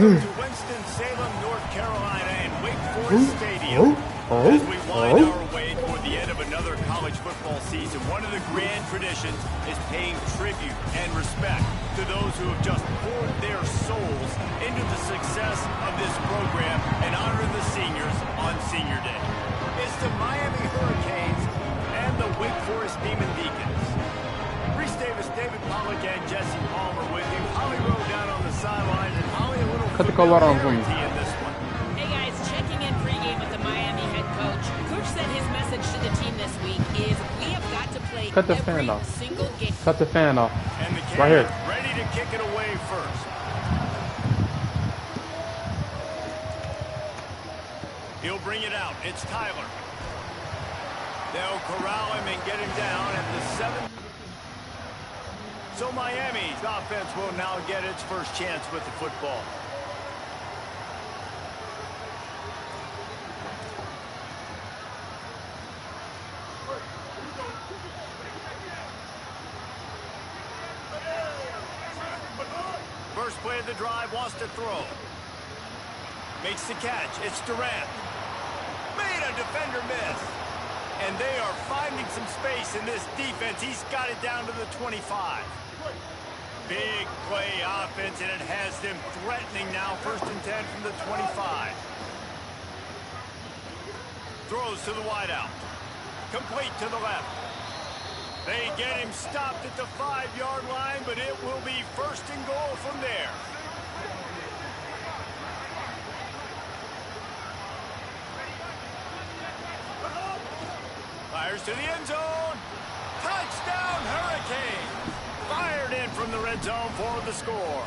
Welcome to Winston-Salem, North Carolina, and Wake Forest Stadium. As we wind our way toward the end of another college football season, one of the grand traditions is paying tribute and respect to those who have just poured their souls into the success of this program and honoring the seniors on Senior Day. It's the Miami Hurricanes and the Wake Forest Demon Deacons. Reese Davis, David Pollock, and Jesse Palmer with you. Holly Rowe down on the sidelines, and Holly a little familiarity in this one. Hey guys, checking in pregame with the Miami head coach. Coach said his message to the team this week is we have got to play every single game. Cut the fan off. And the right here. Ready to kick it away first. He'll bring it out. It's Tyler. They'll corral him and get him down at the 7. So Miami's offense will now get its first chance with the football. First play of the drive, wants to throw. Makes the catch. It's Durant. Made a defender miss. And they are finding some space in this defense. He's got it down to the 25. Big play offense, and it has them threatening now. 1st and 10 from the 25. Throws to the wideout. Complete to the left. They get him stopped at the 5-yard line, but it will be 1st and goal from there. Fires to the end zone. Touchdown, Hurricane. Fired in from the red zone for the score.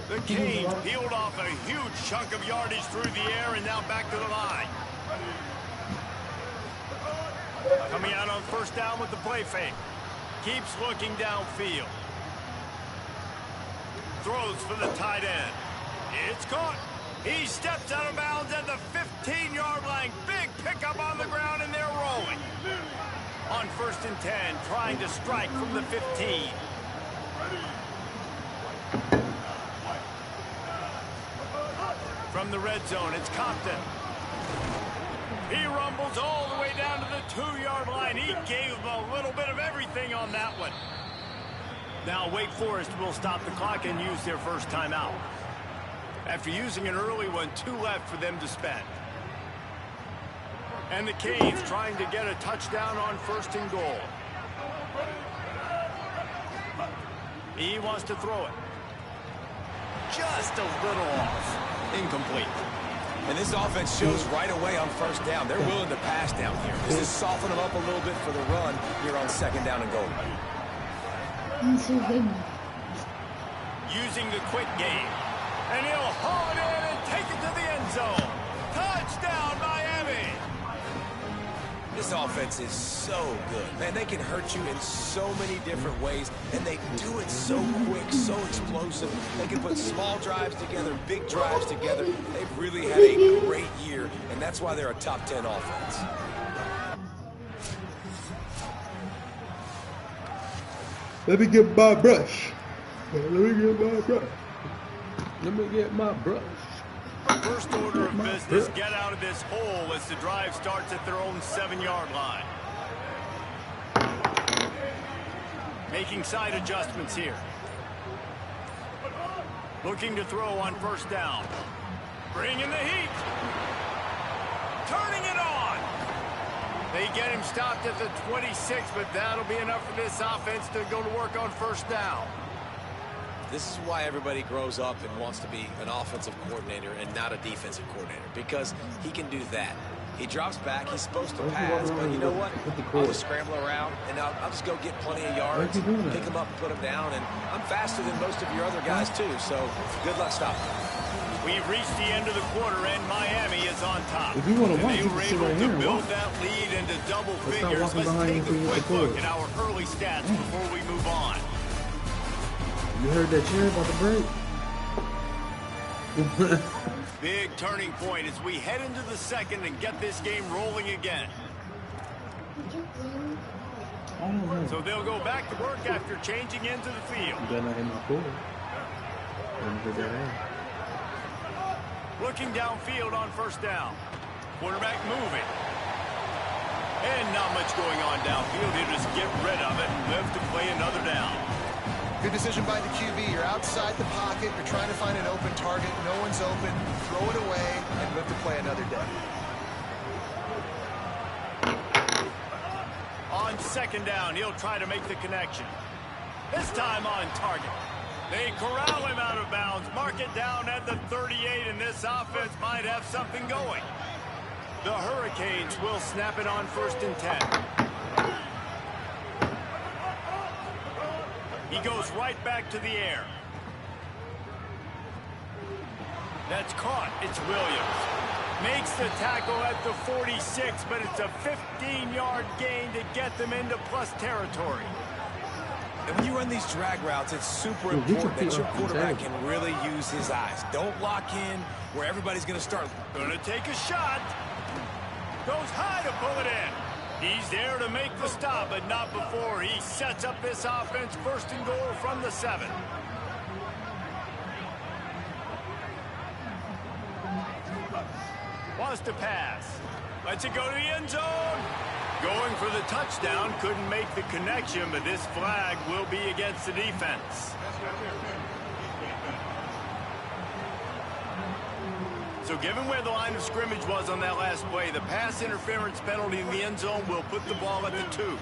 The Canes peeled off a huge chunk of yardage through the air and now back to the line. Coming out on 1st down with the play fake. Keeps looking downfield. Throws for the tight end. It's caught. He steps out of bounds at the 15-yard line. Big pickup on the ground, and they're rolling. On 1st and 10, trying to strike from the 15. From the red zone, it's Compton. He rumbles all the way down to the 2-yard line. He gave a little bit of everything on that one. Now Wake Forest will stop the clock and use their first timeout. After using an early one, 2 left for them to spend. And the Canes trying to get a touchdown on 1st and goal. He wants to throw it. Just a little off. Incomplete. And this offense shows right away on 1st down. They're willing to pass down here. This is soften them up a little bit for the run here on 2nd down and goal. Using the quick game. And he'll haul it in and take it to the end zone. Touchdown, Miami. This offense is so good. Man, they can hurt you in so many different ways, and they do it so quick, so explosive. They can put small drives together, big drives together. They've really had a great year, and that's why they're a top 10 offense. Let me get my brush. Let me get my brush. Let me get my brush. First order of business, get out of this hole as the drive starts at their own 7-yard line. Making side adjustments here. Looking to throw on 1st down. Bringing the heat. Turning it on. They get him stopped at the 26, but that'll be enough for this offense to go to work on 1st down. This is why everybody grows up and wants to be an offensive coordinator and not a defensive coordinator, because he can do that. He drops back, he's supposed to pass, but you know what? I'll just scramble around, and I'll just go get plenty of yards, pick him up, put him down, and I'm faster than most of your other guys, too, so good luck stopping him. We've reached the end of the quarter, and Miami is on top. If you want to watch, they you were can sit able right to here and build watch. that lead into double Let's figures. start walking Let's behind take you a so you quick can look record. at our early stats before we move on. You heard that cheer about the break? Big turning point as we head into the 2nd and get this game rolling again. So they'll go back to work after changing into the field. Looking downfield on first down. Quarterback moving. And not much going on downfield. He'll just get rid of it and live to play another down. Good decision by the QB. You're outside the pocket. You're trying to find an open target. No one's open. Throw it away and live to play another day. On second down, he'll try to make the connection. This time on target. They corral him out of bounds. Mark it down at the 38, and this offense might have something going. The Hurricanes will snap it on 1st and 10. He goes right back to the air. That's caught. It's Williams. Makes the tackle at the 46, but it's a 15-yard gain to get them into plus territory. And when you run these drag routes, it's super important that your quarterback can really use his eyes. Don't lock in where everybody's going to start. Going to take a shot. Goes high to pull it in. He's there to make the stop, but not before he sets up this offense 1st and goal from the 7. Wants to pass. Lets it go to the end zone. Going for the touchdown. Couldn't make the connection, but this flag will be against the defense. So given where the line of scrimmage was on that last play, the pass interference penalty in the end zone will put the ball at the 2.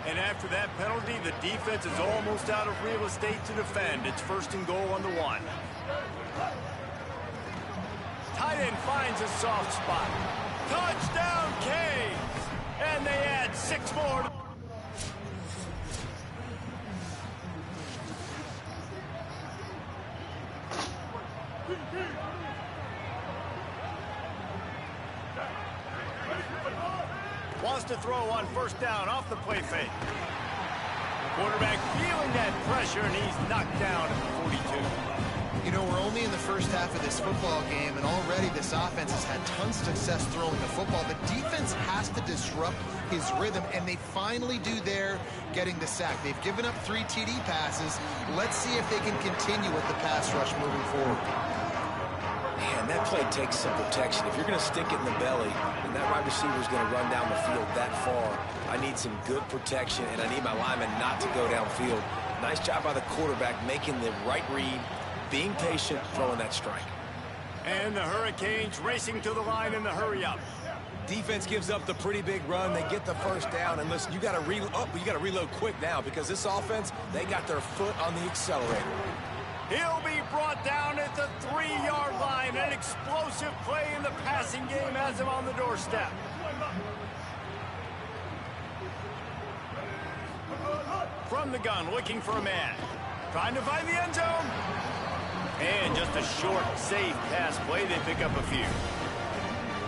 And after that penalty, the defense is almost out of real estate to defend. It's 1st and goal on the 1. Tight end finds a soft spot. Touchdown, Canes! And they add 6 more. Wants to throw on 1st down off the play fake. Quarterback feeling that pressure, and he's knocked down at the 42. You know, we're only in the first half of this football game, and already this offense has had tons of success throwing the football. The defense has to disrupt his rhythm, and they finally do there, getting the sack. They've given up 3 TD passes. Let's see if they can continue with the pass rush moving forward. Man, that play takes some protection. If you're going to stick it in the belly, and that wide receiver is going to run down the field that far, I need some good protection, and I need my lineman not to go downfield. Nice job by the quarterback making the right read, being patient, throwing that strike. And the Hurricanes racing to the line in the hurry-up. Defense gives up the pretty big run. They get the 1st down, and listen, you got to reload quick now because this offense, they got their foot on the accelerator. He'll be brought down at the 3-yard line. An explosive play in the passing game has him on the doorstep. From the gun, looking for a man. Trying to find the end zone. And just a short, safe pass play. They pick up a few.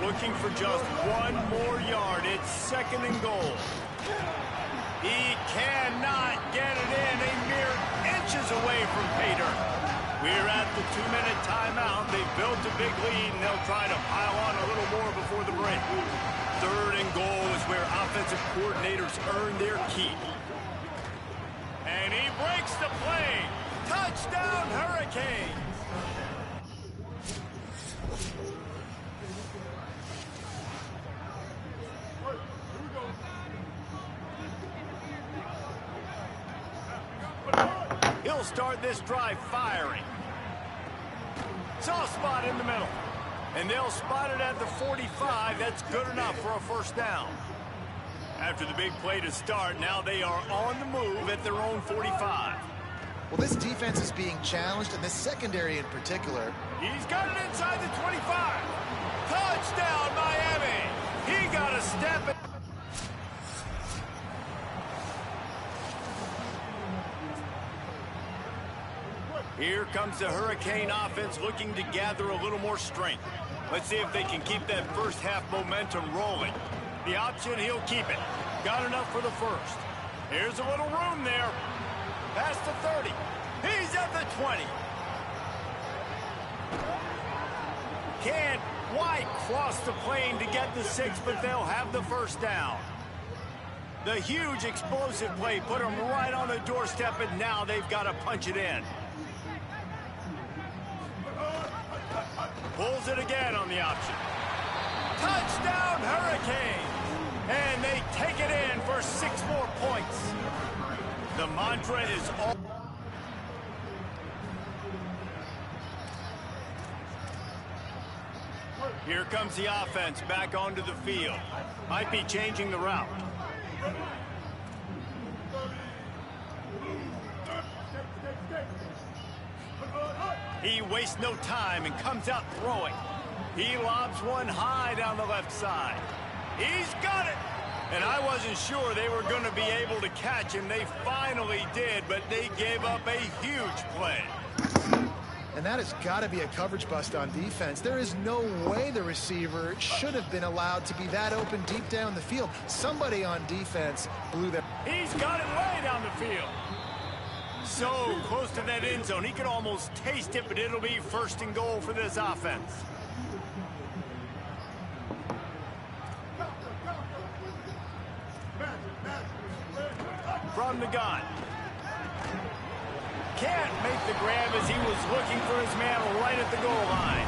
Looking for just 1 more yard. It's 2nd and goal. He cannot get it in. A mere inches away from pay dirt. We're at the 2-minute timeout. They've built a big lead, and they'll try to pile on a little more before the break. 3rd and goal is where offensive coordinators earn their keep. And he breaks the play. Touchdown, Hurricanes. He'll start this drive firing. Soft spot in the middle. And they'll spot it at the 45. That's good enough for a 1st down. After the big play to start, now they are on the move at their own 45. Well, this defense is being challenged, and this secondary in particular. He's got it inside the 25. Touchdown, Miami. He got a step in. Here comes the Hurricane offense looking to gather a little more strength. Let's see if they can keep that 1st half momentum rolling. The option, he'll keep it. Got enough for the 1st. Here's a little room there. Past the 30. He's at the 20. Can't quite cross the plane to get the 6, but they'll have the 1st down. The huge explosive play put them right on the doorstep, and now they've got to punch it in. Pulls it again on the option. Touchdown, Hurricane! And they take it in for 6 more points. The mantra is all... Here comes the offense back onto the field. Might be changing the route. He wastes no time and comes out throwing. He lobs one high down the left side. He's got it! And I wasn't sure they were going to be able to catch him. They finally did, but they gave up a huge play. And that has got to be a coverage bust on defense. There is no way the receiver should have been allowed to be that open deep down the field. Somebody on defense blew that. He's got it way down the field. So close to that end zone. He could almost taste it, but it'll be 1st and goal for this offense. From the gun. Can't make the grab as he was looking for his man right at the goal line.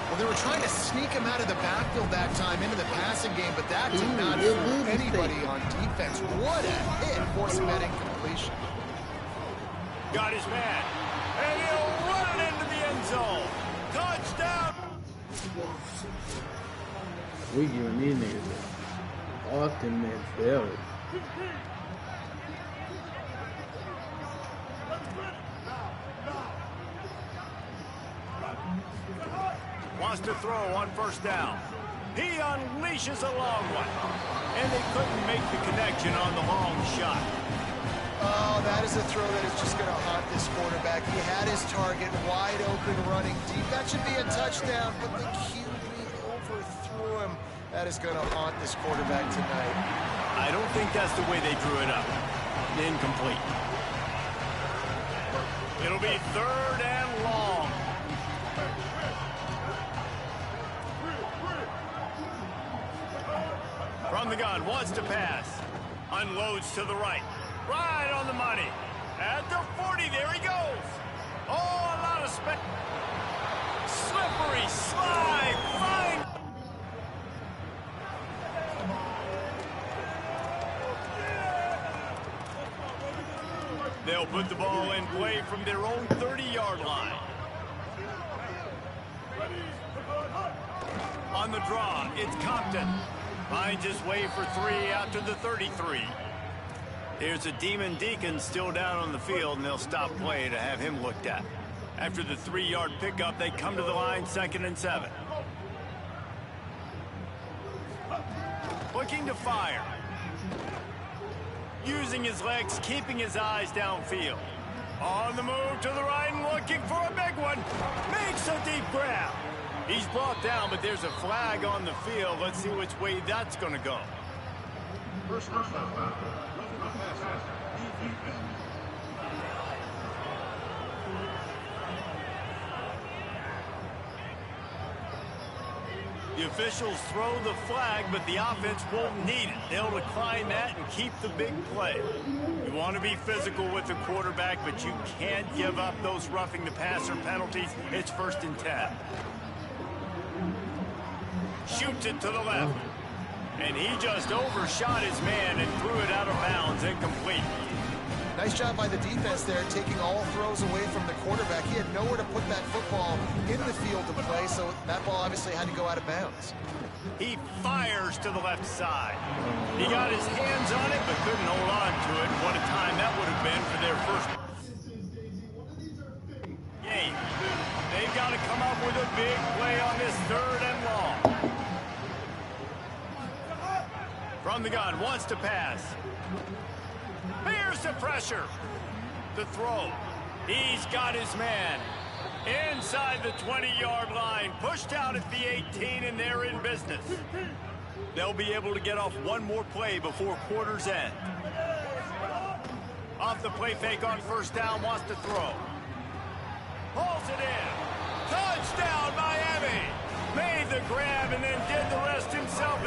Well, they were trying to sneak him out of the backfield that time into the passing game, but that did not fool anybody on defense. What a hit, forcing that incompletion. Got his man, and he'll run it into the end zone. Touchdown! We giving these niggas Austin man failed. Wants to throw on 1st down. He unleashes a long one. And they couldn't make the connection on the long shot. Oh, that is a throw that is just going to haunt this quarterback. He had his target wide open running deep. That should be a touchdown, but the QB overthrew him. That is going to haunt this quarterback tonight. I don't think that's the way they drew it up. Incomplete. It'll be 3rd and long. From the gun, wants to pass. Unloads to the right. Right on the money. At the 40, there he goes. Oh, a lot of slippery slide. Fine. They'll put the ball in play from their own 30-yard line. On the draw, it's Compton. Finds his way for 3 out to the 33. Here's a Demon Deacon still down on the field, and they'll stop play to have him looked at. After the 3-yard pickup, they come to the line, 2nd and 7. Looking to fire. Using his legs, keeping his eyes downfield. On the move to the right and looking for a big one. Makes a deep grab. He's brought down, but there's a flag on the field. Let's see which way that's going to go. The officials throw the flag, but the offense won't need it. They'll decline that and keep the big play. You want to be physical with the quarterback, but you can't give up those roughing the passer penalties. It's 1st and 10. Shoots it to the left. And he just overshot his man and threw it out of bounds, incomplete. Nice job by the defense there, taking all throws away from the quarterback. He had nowhere to put that football in the field to play, so that ball obviously had to go out of bounds. He fires to the left side. He got his hands on it, but couldn't hold on to it. What a time that would have been for their first game. They've got to come up with a big play on this 3rd and long. From the gun, wants to pass. Here's the pressure. The throw. He's got his man. Inside the 20-yard line. Pushed out at the 18, and they're in business. They'll be able to get off one more play before quarter's end. Off the play fake on 1st down, wants to throw. Hauls it in. Touchdown, Miami. Made the grab and then did the rest himself.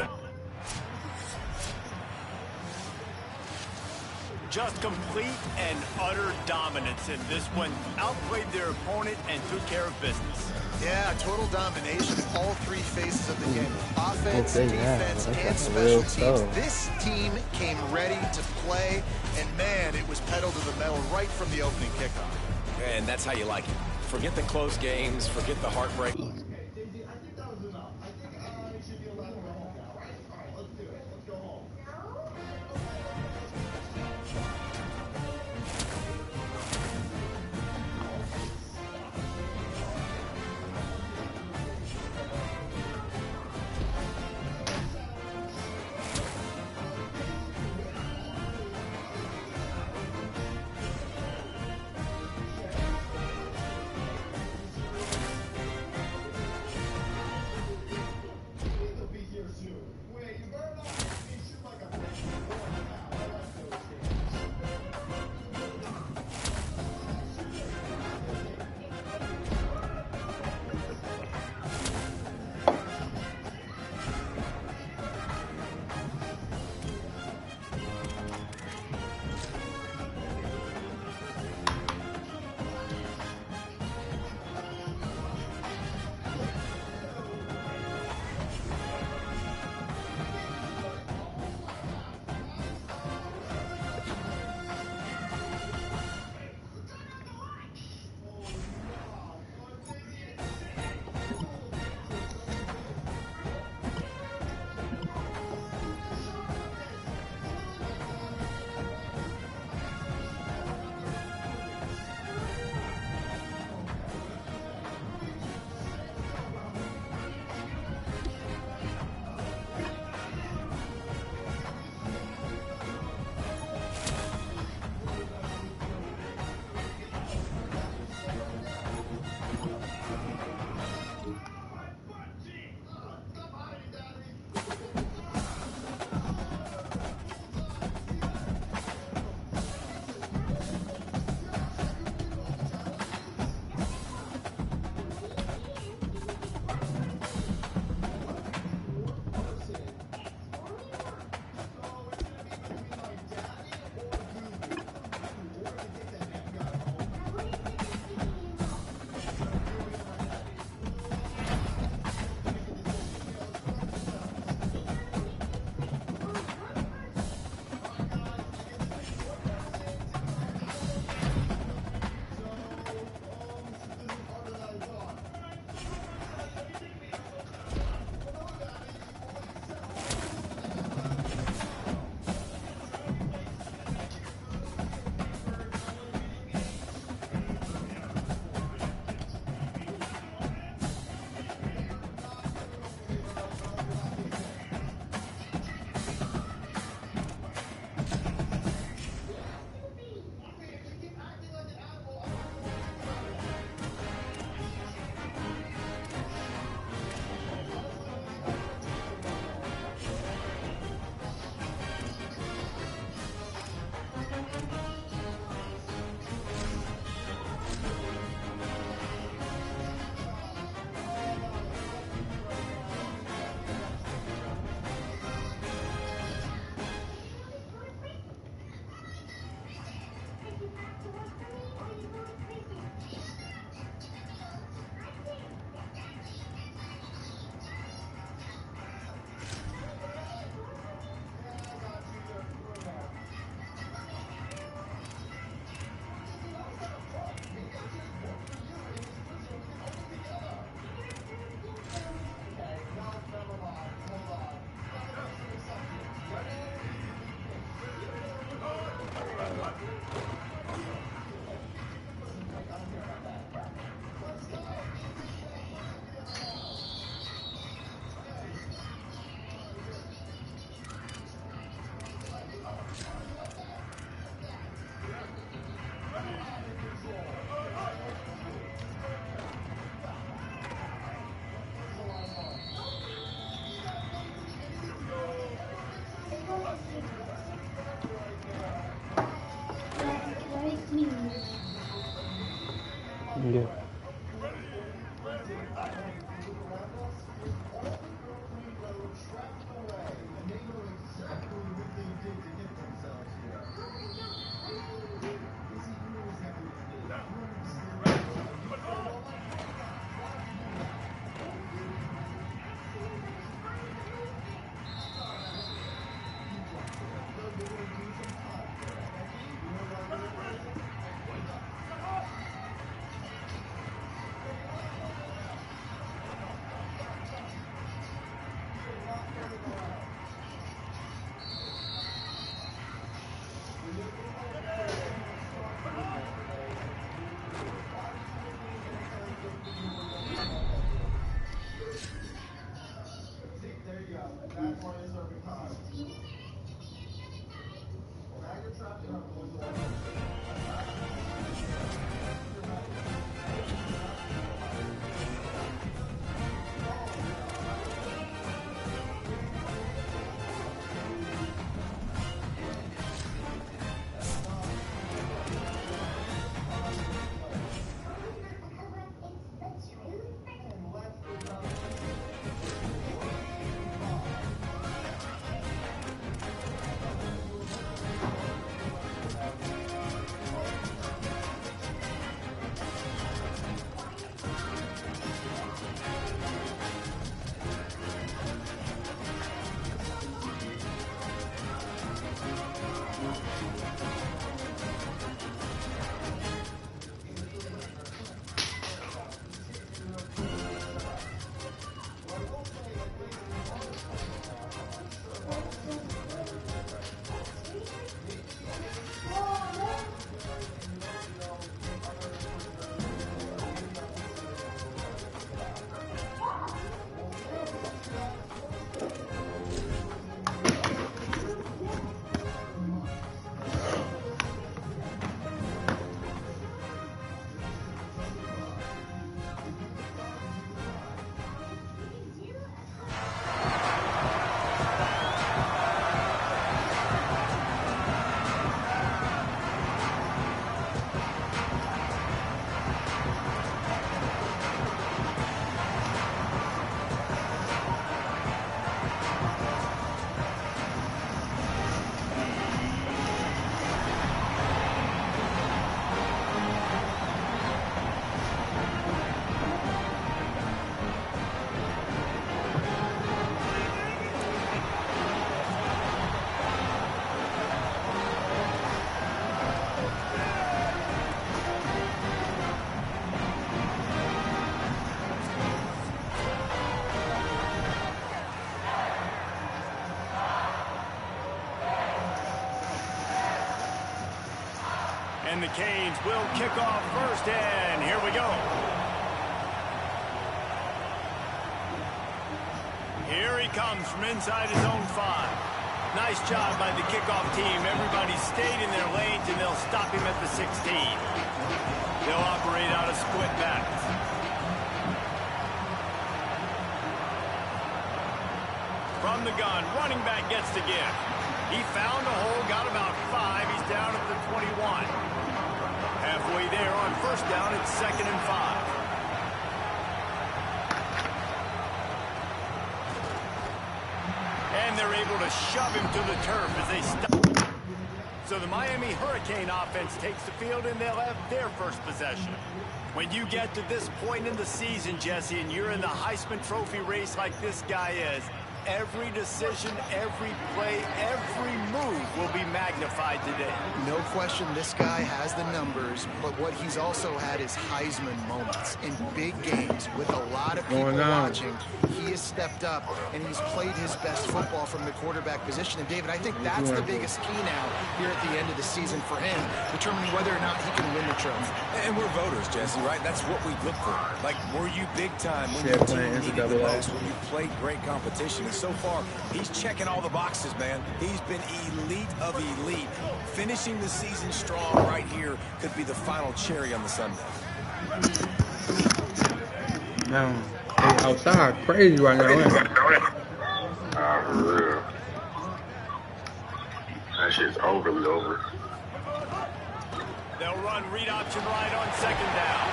Just complete and utter dominance in this one. Outplayed their opponent and took care of business. Yeah, total domination in all three phases of the game. Offense, defense, and special teams. This team came ready to play, and man, it was pedal to the metal right from the opening kickoff. And that's how you like it. Forget the close games, forget the heartbreak. Yeah. And the Canes will kick off first, and here we go. Here he comes from inside his own 5. Nice job by the kickoff team. Everybody stayed in their lanes, and they'll stop him at the 16. They'll operate out of split backs. From the gun, running back gets the gift. He found a hole, got about 5. He's down at the 21. Halfway there on first down, it's 2nd and 5. And they're able to shove him to the turf as they stop. So the Miami Hurricane offense takes the field, and they'll have their first possession. When you get to this point in the season, Jesse, and you're in the Heisman Trophy race like this guy is, every decision, every play, every move will be magnified today. No question this guy has the numbers, but what he's also had is Heisman moments in big games with a lot of people watching. He has stepped up, and he's played his best football from the quarterback position. And, David, I think that's the biggest key now here at the end of the season for him, determining whether or not he can win the trophy. And we're voters, Jesse, right? That's what we look for. Like, were you big time when your team needed the most, when you played great competition? And so far, he's checking all the boxes, man. He's been elite of elite. Finishing the season strong right here could be the final cherry on the sundae. Man, hey, outside crazy right now. For real. That shit's overly over. They'll run read option right on 2nd down.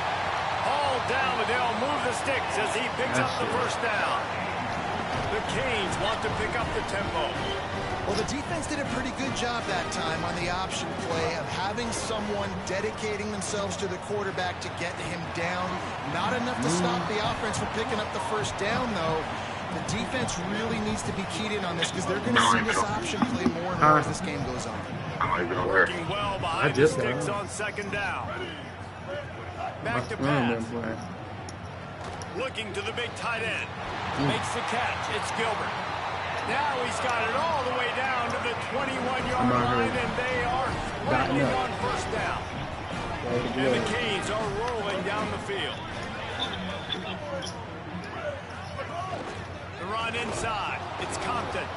Hauled down, but they'll move the sticks as he picks up the first down. The Canes want to pick up the tempo. Well, the defense did a pretty good job that time on the option play of having someone dedicating themselves to the quarterback to get him down. Not enough to stop the offense from picking up the first down, though. The defense really needs to be keyed in on this because they're going to see this option play more and more as this game goes on. Working well behind the sticks on 2nd down. Back to pass. Looking to the big tight end. Makes the catch. It's Gilbert. Now he's got it all the way down to the 21-yard line, and they are threatening on first down. And the Canes are rolling down the field. The run inside. It's Compton.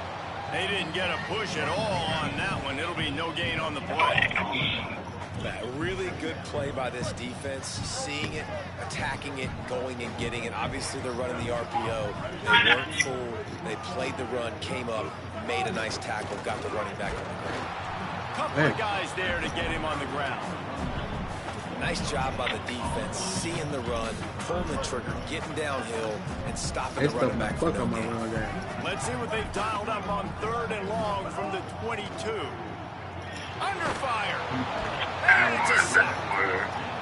They didn't get a push at all on that one. It'll be no gain on the play. A really good play by this defense, seeing it, attacking it, going and getting it. Obviously, they're running the RPO. They weren't full. They played the run, came up, made a nice tackle, got the running back on the ground. Couple of guys there to get him on the ground. Nice job by the defense, seeing the run, pulling the trigger, getting downhill, and stopping the running back. Let's see what they've dialed up on 3rd and long from the 22. Under fire. And it's a sack.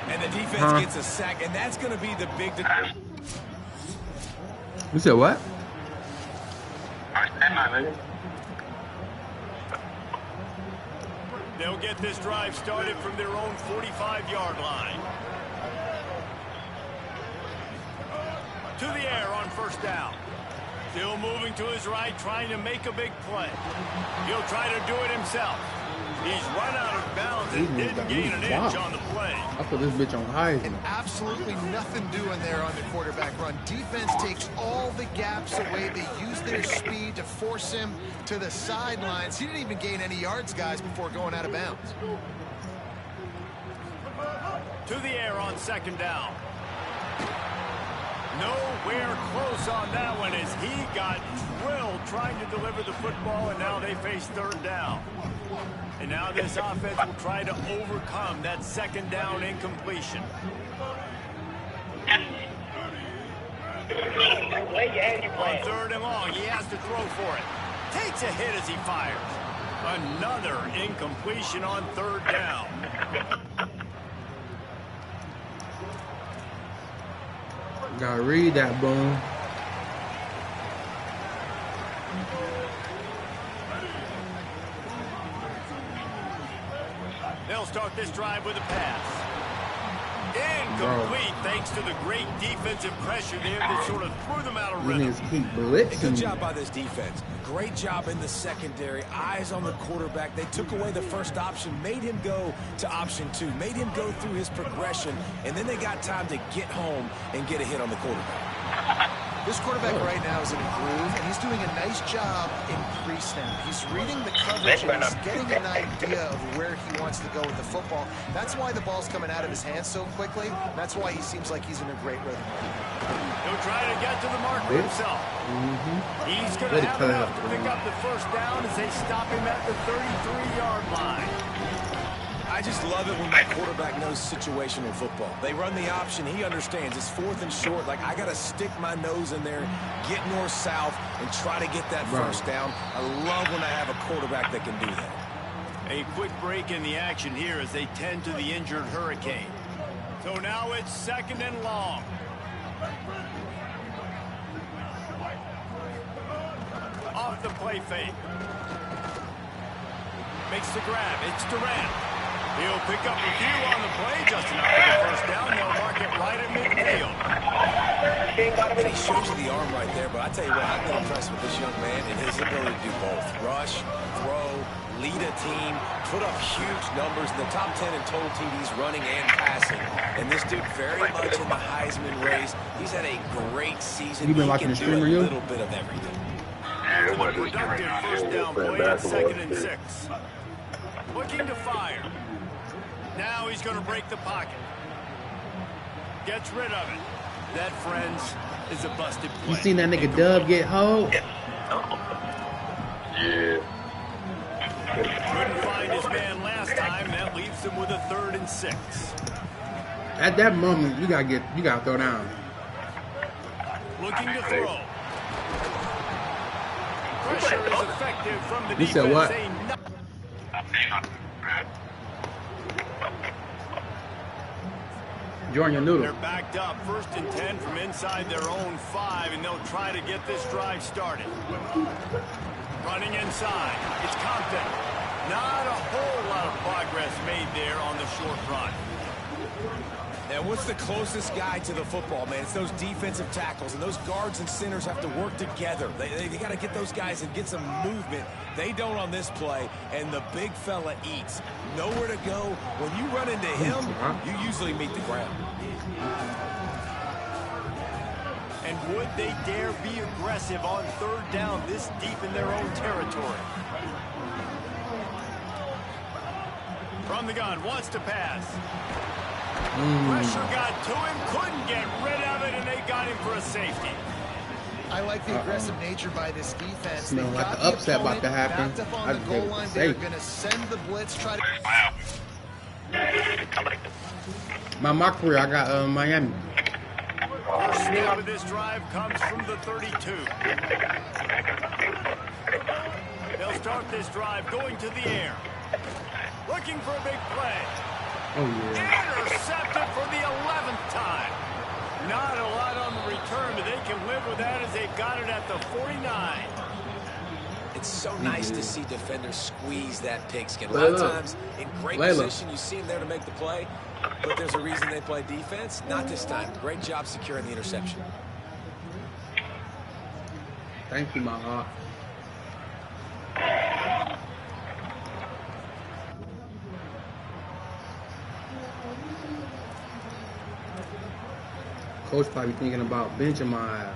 And the defense gets a sack, and that's going to be the big... You said what? They'll get this drive started from their own 45-yard line. To the air on first down. Still moving to his right, trying to make a big play. He'll try to do it himself. He's run out of bounds and didn't gain an inch on the play. I put this bitch on high. And absolutely nothing doing there on the quarterback run. Defense takes all the gaps away. They use their speed to force him to the sidelines. He didn't even gain any yards, guys, before going out of bounds. To the air on 2nd down. Nowhere close on that one as he got drilled trying to deliver the football, and now they face 3rd down. And now this offense will try to overcome that 2nd down incompletion. On 3rd and long, he has to throw for it. Takes a hit as he fires. Another incompletion on 3rd down. Gotta read that, boom. They'll start this drive with a pass. Incomplete, thanks to the great defensive pressure there that sort of threw them out of rhythm. Keep blitzing. Good job by this defense. Great job in the secondary. Eyes on the quarterback. They took away the first option, made him go to option 2, made him go through his progression, and then they got time to get home and get a hit on the quarterback. This quarterback right now is in a groove, and he's doing a nice job in pre-snap. He's reading the coverage, and he's getting an idea of where he wants to go with the football. That's why the ball's coming out of his hands so quickly. That's why he seems like he's in a great rhythm. He'll try to get to the marker himself. He's going to have enough to pick up the first down as they stop him at the 33-yard line. I just love it when my quarterback knows situational football. They run the option. He understands. It's 4th and short. Like, I got to stick my nose in there, get north-south, and try to get that first down. I love when I have a quarterback that can do that. A quick break in the action here as they tend to the injured Hurricane. So now it's 2nd and long. Off the play fake. Makes the grab. It's Durant. He'll pick up a few on the play, just enough for the first down. They'll mark it right at midfield. And he shows you the arm right there, but I tell you what, I've been impressed with this young man and his ability to do both. Rush, throw, lead a team, put up huge numbers in the top 10 in total TDs running and passing. And this dude very much in the Heisman race. He's had a great season. You been watching the stream, or you? A little bit of everything. Yeah, it was just Productive first down play at 2nd and 6. Looking to fire. Now he's going to break the pocket. Gets rid of it. That, friends, is a busted play. You seen that nigga Dub get hold? Yeah. Couldn't find his man last time. That leaves him with a 3rd and 6. At that moment, you gotta throw down. Looking to throw. Pressure is effective from the You defense. said what? Join your noodle. They're backed up 1st and 10 from inside their own 5, and they'll try to get this drive started. Running inside. It's Compton. Not a whole lot of progress made there on the short run. And what's the closest guy to the football, man? It's those defensive tackles, and those guards and centers have to work together. They got to get those guys and get some movement. They don't on this play, and the big fella eats. Nowhere to go. When you run into him, you usually meet the ground. And would they dare be aggressive on 3rd down this deep in their own territory? From the gun, wants to pass. Pressure got to him, couldn't get rid of it, and they got him for a safety. I like the aggressive nature by this defense. Smell like the upset about to happen. Backed up on the goal line. They're going to send the blitz, try to... My career, I got Miami. First snap of this drive comes from the 32. They'll start this drive going to the air. Looking for a big play. Oh, yeah. Intercepted for the 11th time. Not a lot on the return, but they can live with that as they've got it at the 49. It's so nice to see defenders squeeze that pigskin. A lot of times, in great position, you see him there to make the play, but there's a reason they play defense. Not this time. Great job securing the interception. Thank you, my heart. Coach probably thinking about benching my ass.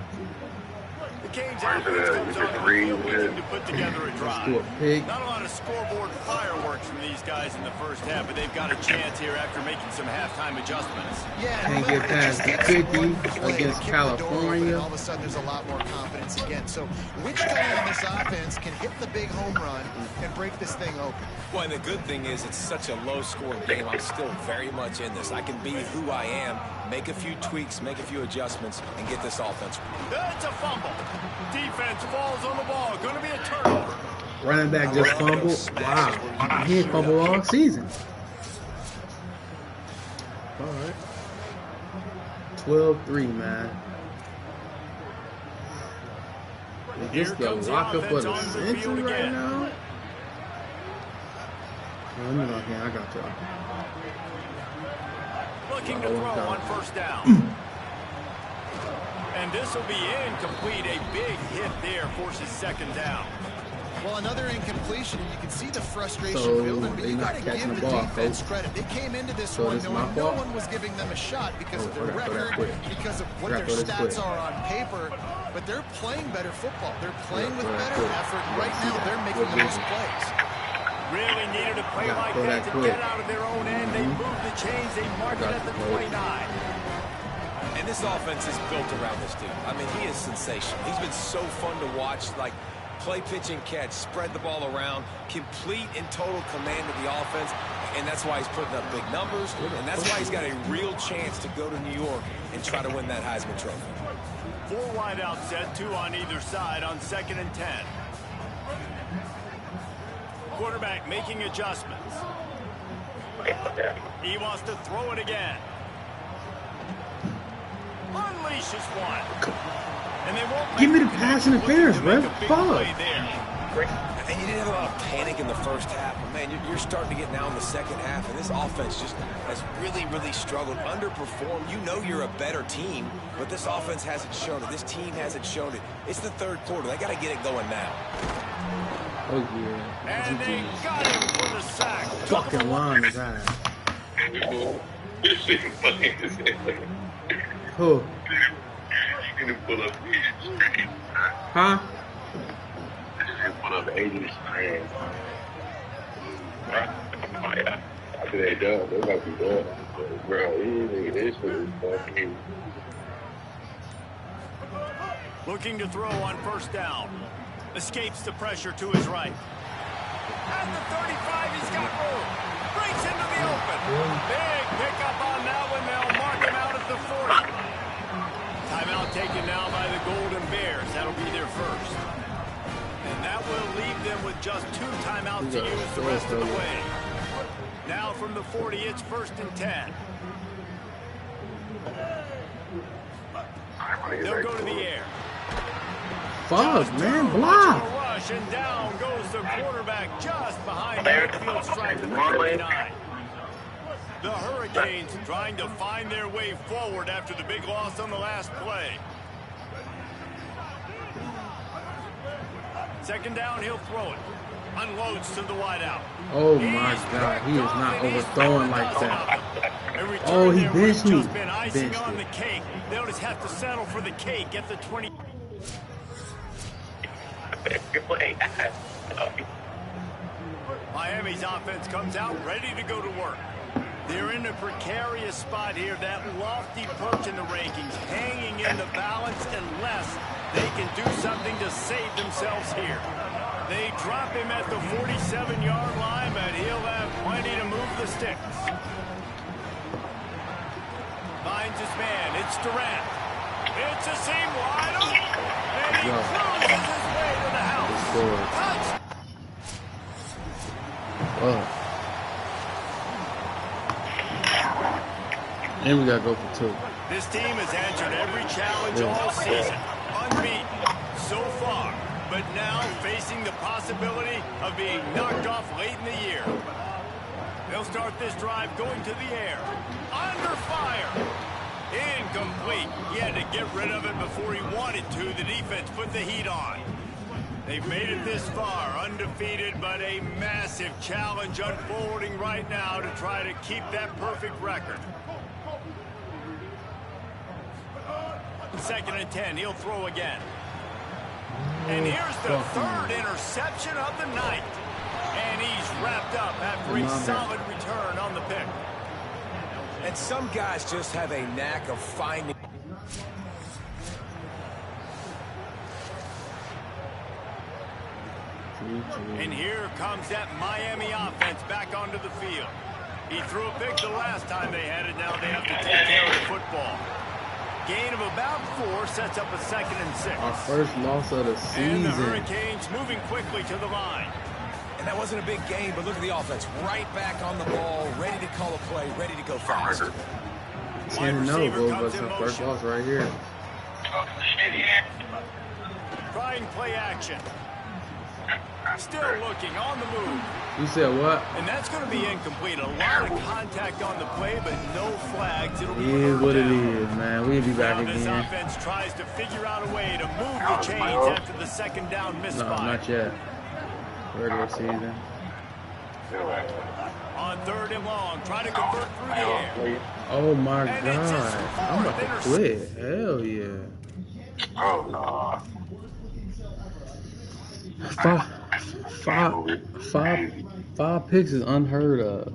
The Canes offense comes on the field looking to put together a drive. Not a lot of scoreboard fireworks from these guys in the first half, but they've got a chance here after making some halftime adjustments. Yeah, can't get past the 50 against California. All of a sudden, there's a lot more confidence again. So, which guy on this offense can hit the big home run and break this thing open? Well, and the good thing is it's such a low-scoring game. I'm still very much in this. I can be who I am, make a few tweaks, make a few adjustments, and get this offense. That's a fumble. Defense falls on the ball. Going to be a turnover. Running back just fumbled. Wow. He ain't fumbled all season. All right. 12-3, man. Is this the locker for the century right now? Let me look here. I got y'all. Looking to throw on first down. And this will be incomplete. A big hit there forces second down. Well, another incompletion, and you can see the frustration building, but you got to give the defense credit. They came into this one knowing no one was giving them a shot because of their record, because of what their stats are on paper, but they're playing better football. They're playing with better effort, and right now they're making the most plays. Really needed a play like that to get out of their own end. They moved the chains. They marked it at the 29. And this offense is built around this dude. I mean, he is sensational. He's been so fun to watch, like play, pitch, and catch, spread the ball around, complete and total command of the offense, and that's why he's putting up big numbers, and that's why he's got a real chance to go to New York and try to win that Heisman Trophy. 4 wide out set, 2 on either side on 2nd and 10. Quarterback making adjustments. He wants to throw it again. Unleashes one. And they won't give me the pass interference, bro. Fuck. And you didn't have a lot of panic in the first half, but man, you're starting to get now in the second half, and this offense just has really struggled, underperformed. You know you're a better team, but this offense hasn't shown it. This team hasn't shown it. It's the third quarter. They got to get it going now. Oh yeah. And they got him for the sack. Fucking line is that. Who? Huh? Put up 80 strands. After they done, they might be done. Bro, this is fucking. Looking to throw on first down. Escapes the pressure to his right. At the 35, he's got room. Breaks into the open. Big pickup on that one. They'll mark him out at the 40. Timeout taken now by the Golden Bears. That'll be their first. And that will leave them with just 2 timeouts to use the rest of the way. Now from the 40, it's 1st and 10. They'll go to the air. Fuck, man, block. Rush, and down goes the quarterback just behind the midfield stripe at the 39. The Hurricanes trying to find their way forward after the big loss on the last play. 2nd down, he'll throw it. Unloads to the wideout. Oh my God, he is not overthrowing like that. Oh, he benched me. Just been icing on the cake. They'll just have to settle for the cake at the 20. Miami's offense comes out ready to go to work. They're in a precarious spot here, that lofty perch in the rankings, hanging in the balance unless they can do something to save themselves here. They drop him at the 47-yard line, but he'll have plenty to move the sticks. Finds his man. It's Durant. It's a seam wide open. And he cruises his way to the house. Touch. Oh. And we gotta go for 2. This team has answered every challenge all season. Unbeaten so far, but now facing the possibility of being knocked off late in the year. They'll start this drive going to the air. Under fire. Incomplete. He had to get rid of it before he wanted to. The defense put the heat on. They've made it this far, undefeated, but a massive challenge unfolding right now to try to keep that perfect record. 2nd and 10, he'll throw again. And here's the 3rd interception of the night. And he's wrapped up after a solid return on the pick. And some guys just have a knack of finding. And here comes that Miami offense back onto the field. He threw a pick the last time they had it. Now they have to take care of the football. Gain of about 4 sets up a 2nd and 6. Our first loss of the season. And the Hurricanes moving quickly to the line. And that wasn't a big game, but look at the offense. Right back on the ball, ready to call a play, ready to go fast. 10-0, boys. That's our first loss right here. Trying play action. Still looking on the move. You said what? And that's going to be incomplete. A lot of contact on the play, but no flags. It'll be Is what it down. is, man. We'll be back Now this again. offense tries to figure out a way to move the chains after the second down misfire. No, not yet. Regular season. On 3rd and long, try to convert through the air. Oh my And it's his God. I'm about to quit. Hell yeah. Oh, no. Five picks is unheard of.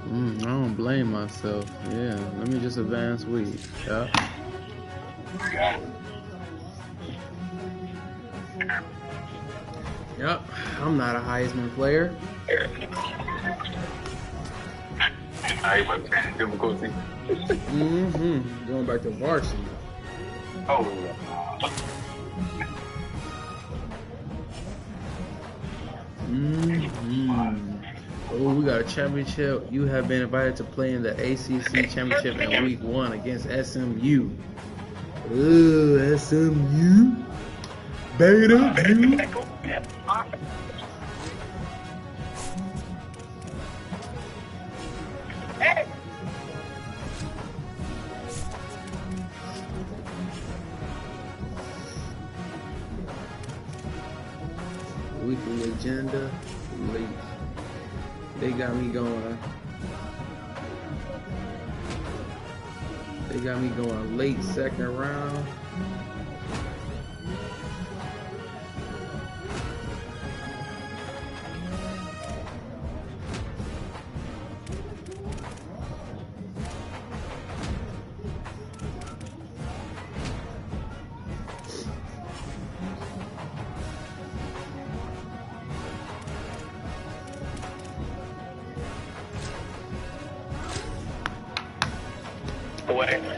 I don't blame myself. Yeah, let me just advance week. Yeah. Yep, I'm not a Heisman player. Difficulty. Going back to varsity. Oh, Oh, we got a championship. You have been invited to play in the ACC championship in week 1 against SMU. Ooh, SMU. Bang it up, dude. Weekly agenda, late. They got me going. They got me going late 2nd round.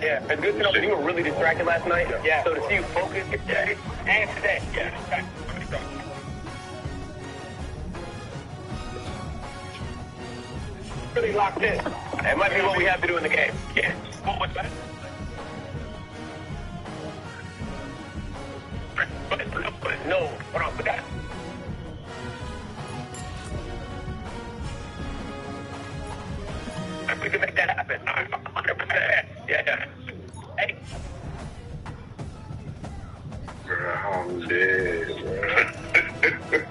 Yeah, it's good to know that you were really distracted last night. Yeah. So to see you focus, and today, really locked in. It might be what we have to do in the game. Yeah. What was that? No, hold on, but that. We can make that happen. 100%. Yeah. Hey. I'm dead, bro.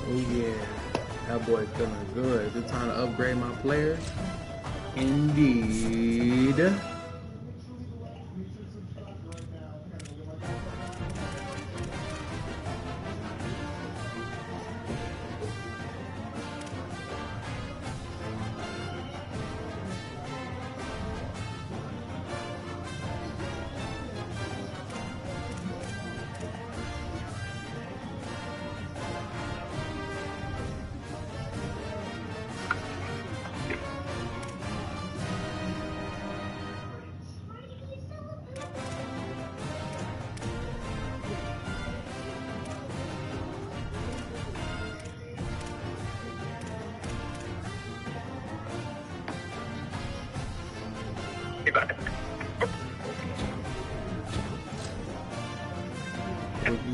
Oh yeah, that boy feeling good. Is it time to upgrade my player? Indeed.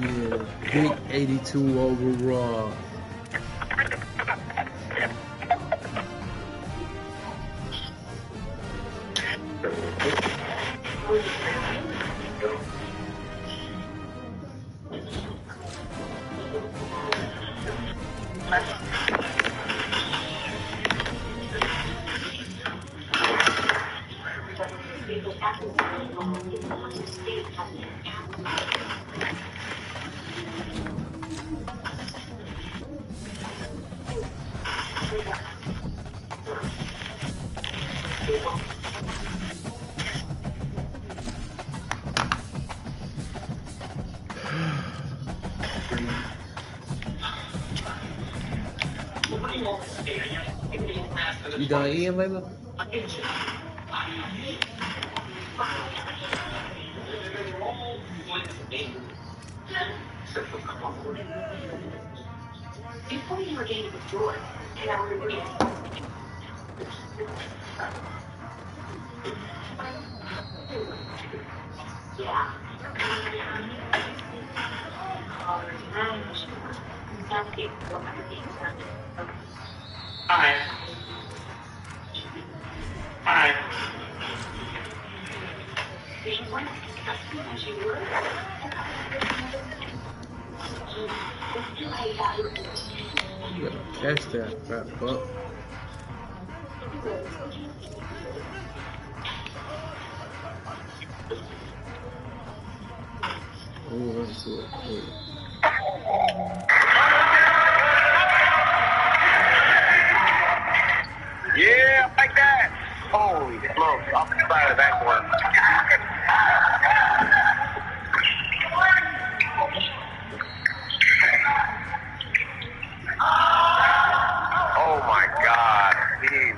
Yeah, big 82 overall. You done eating, Layla? Before you regain the door, can I repeat? Yeah. Alright. You gotta catch that, fat fuck. Oh, that's good. Yeah, like that. Holy smokes. Off the side of that one. Oh, my God. Jeez.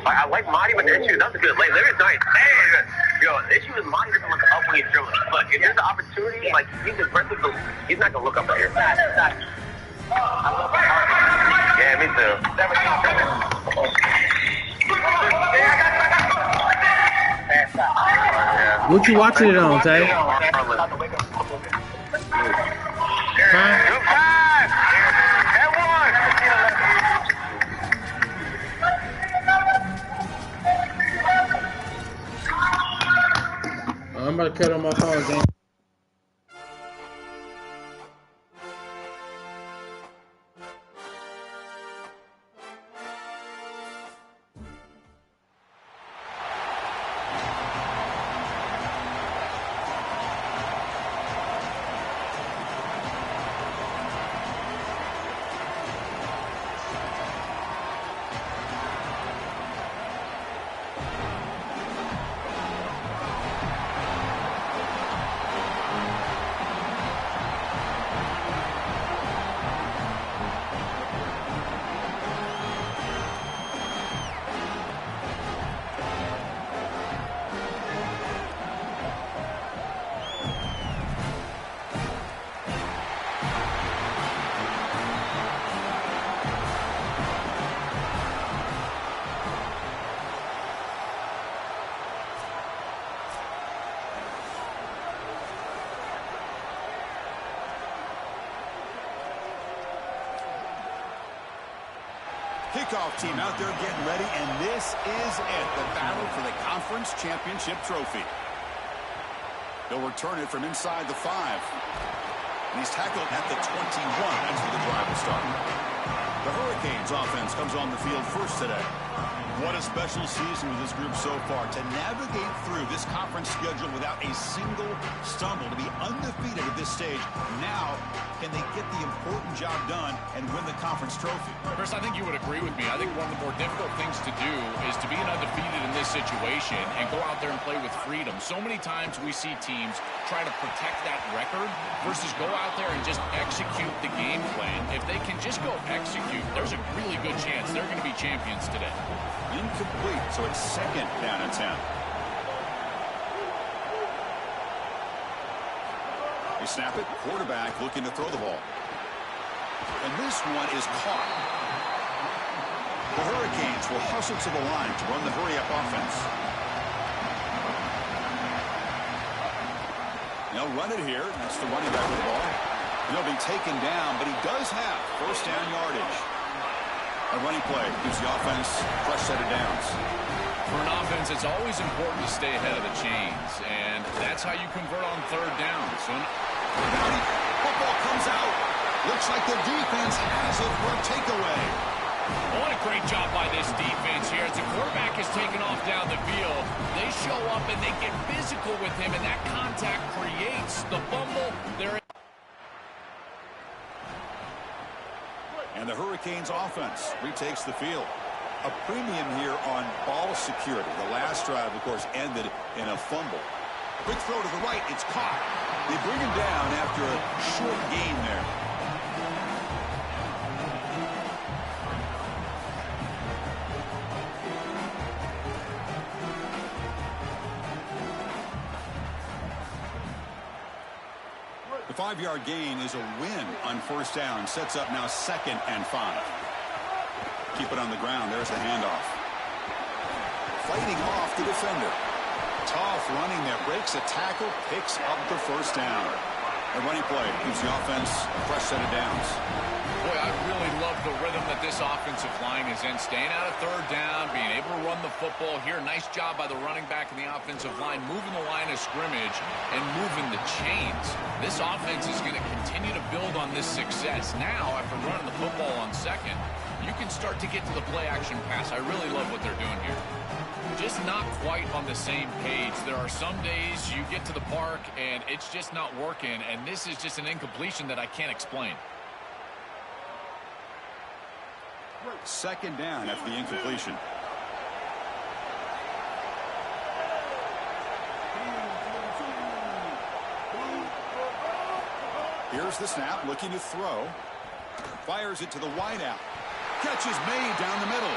I like Marty, but Ncaa, that's a good lane. Larry's nice. Hey, yo, the issue is Marty doesn't look up when he's dribbling. Look, if there's an opportunity, like, he's aggressive, but he's not going to look up right here. Yeah, me too. What you watching it on, Tay? Huh? I'm about to cut on my phone, gang. Kickoff team out there getting ready, and this is it, the battle for the conference championship trophy. They'll return it from inside the 5. And he's tackled at the 21. That's where the drive will start. The Hurricanes offense comes on the field first today. What a special season with this group so far. To navigate through this conference schedule without a single stumble, to be undefeated at this stage. Now, can they get the important job done and win the conference trophy? Chris, I think you would agree with me. I think one of the more difficult things to do is to be undefeated in this situation and go out there and play with freedom. So many times we see teams try to protect that record versus go out there and just execute the game plan. If they can just go execute, there's a really good chance they're going to be champions today. Incomplete, so it's second down and 10. They snap it, quarterback looking to throw the ball. And this one is caught. The Hurricanes will hustle to the line to run the hurry-up offense. They'll run it here. That's the running back with the ball. He'll be taken down, but he does have first down yardage. A running play gives the offense a fresh set of downs. For an offense, it's always important to stay ahead of the chains, and that's how you convert on third down. So football comes out. Looks like the defense has it for a takeaway. What a great job by this defense here. As the quarterback is taken off down the field, they show up and they get physical with him, and that contact creates the fumble. And the Hurricanes offense retakes the field. A premium here on ball security. The last drive, of course, ended in a fumble. Quick throw to the right. It's caught. They bring him down after a short gain there. The 5-yard gain is a win on first down. Sets up now 2nd and 5. Keep it on the ground. There's the handoff. Fighting off the defender. Tough running there. Breaks a tackle. Picks up the first down. A running play gives the offense a fresh set of downs. Boy, I really love the rhythm that this offensive line is in. Staying out of third down, being able to run the football here. Nice job by the running back and the offensive line, moving the line of scrimmage and moving the chains. This offense is going to continue to build on this success. Now, after running the football on second, you can start to get to the play-action pass. I really love what they're doing here. Just not quite on the same page. There are some days you get to the park and it's just not working, and this is just an incompletion that I can't explain. 2nd down after the incompletion. Here's the snap, looking to throw. Fires it to the wideout. Catch is made down the middle.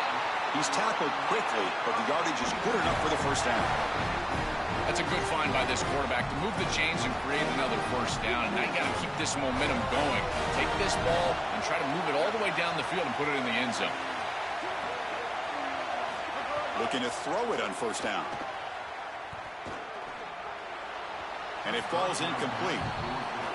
He's tackled quickly, but the yardage is good enough for the first down. That's a good find by this quarterback to move the chains and create another first down. And now you got to keep this momentum going. Take this ball and try to move it all the way down the field and put it in the end zone. Looking to throw it on first down. And it falls incomplete.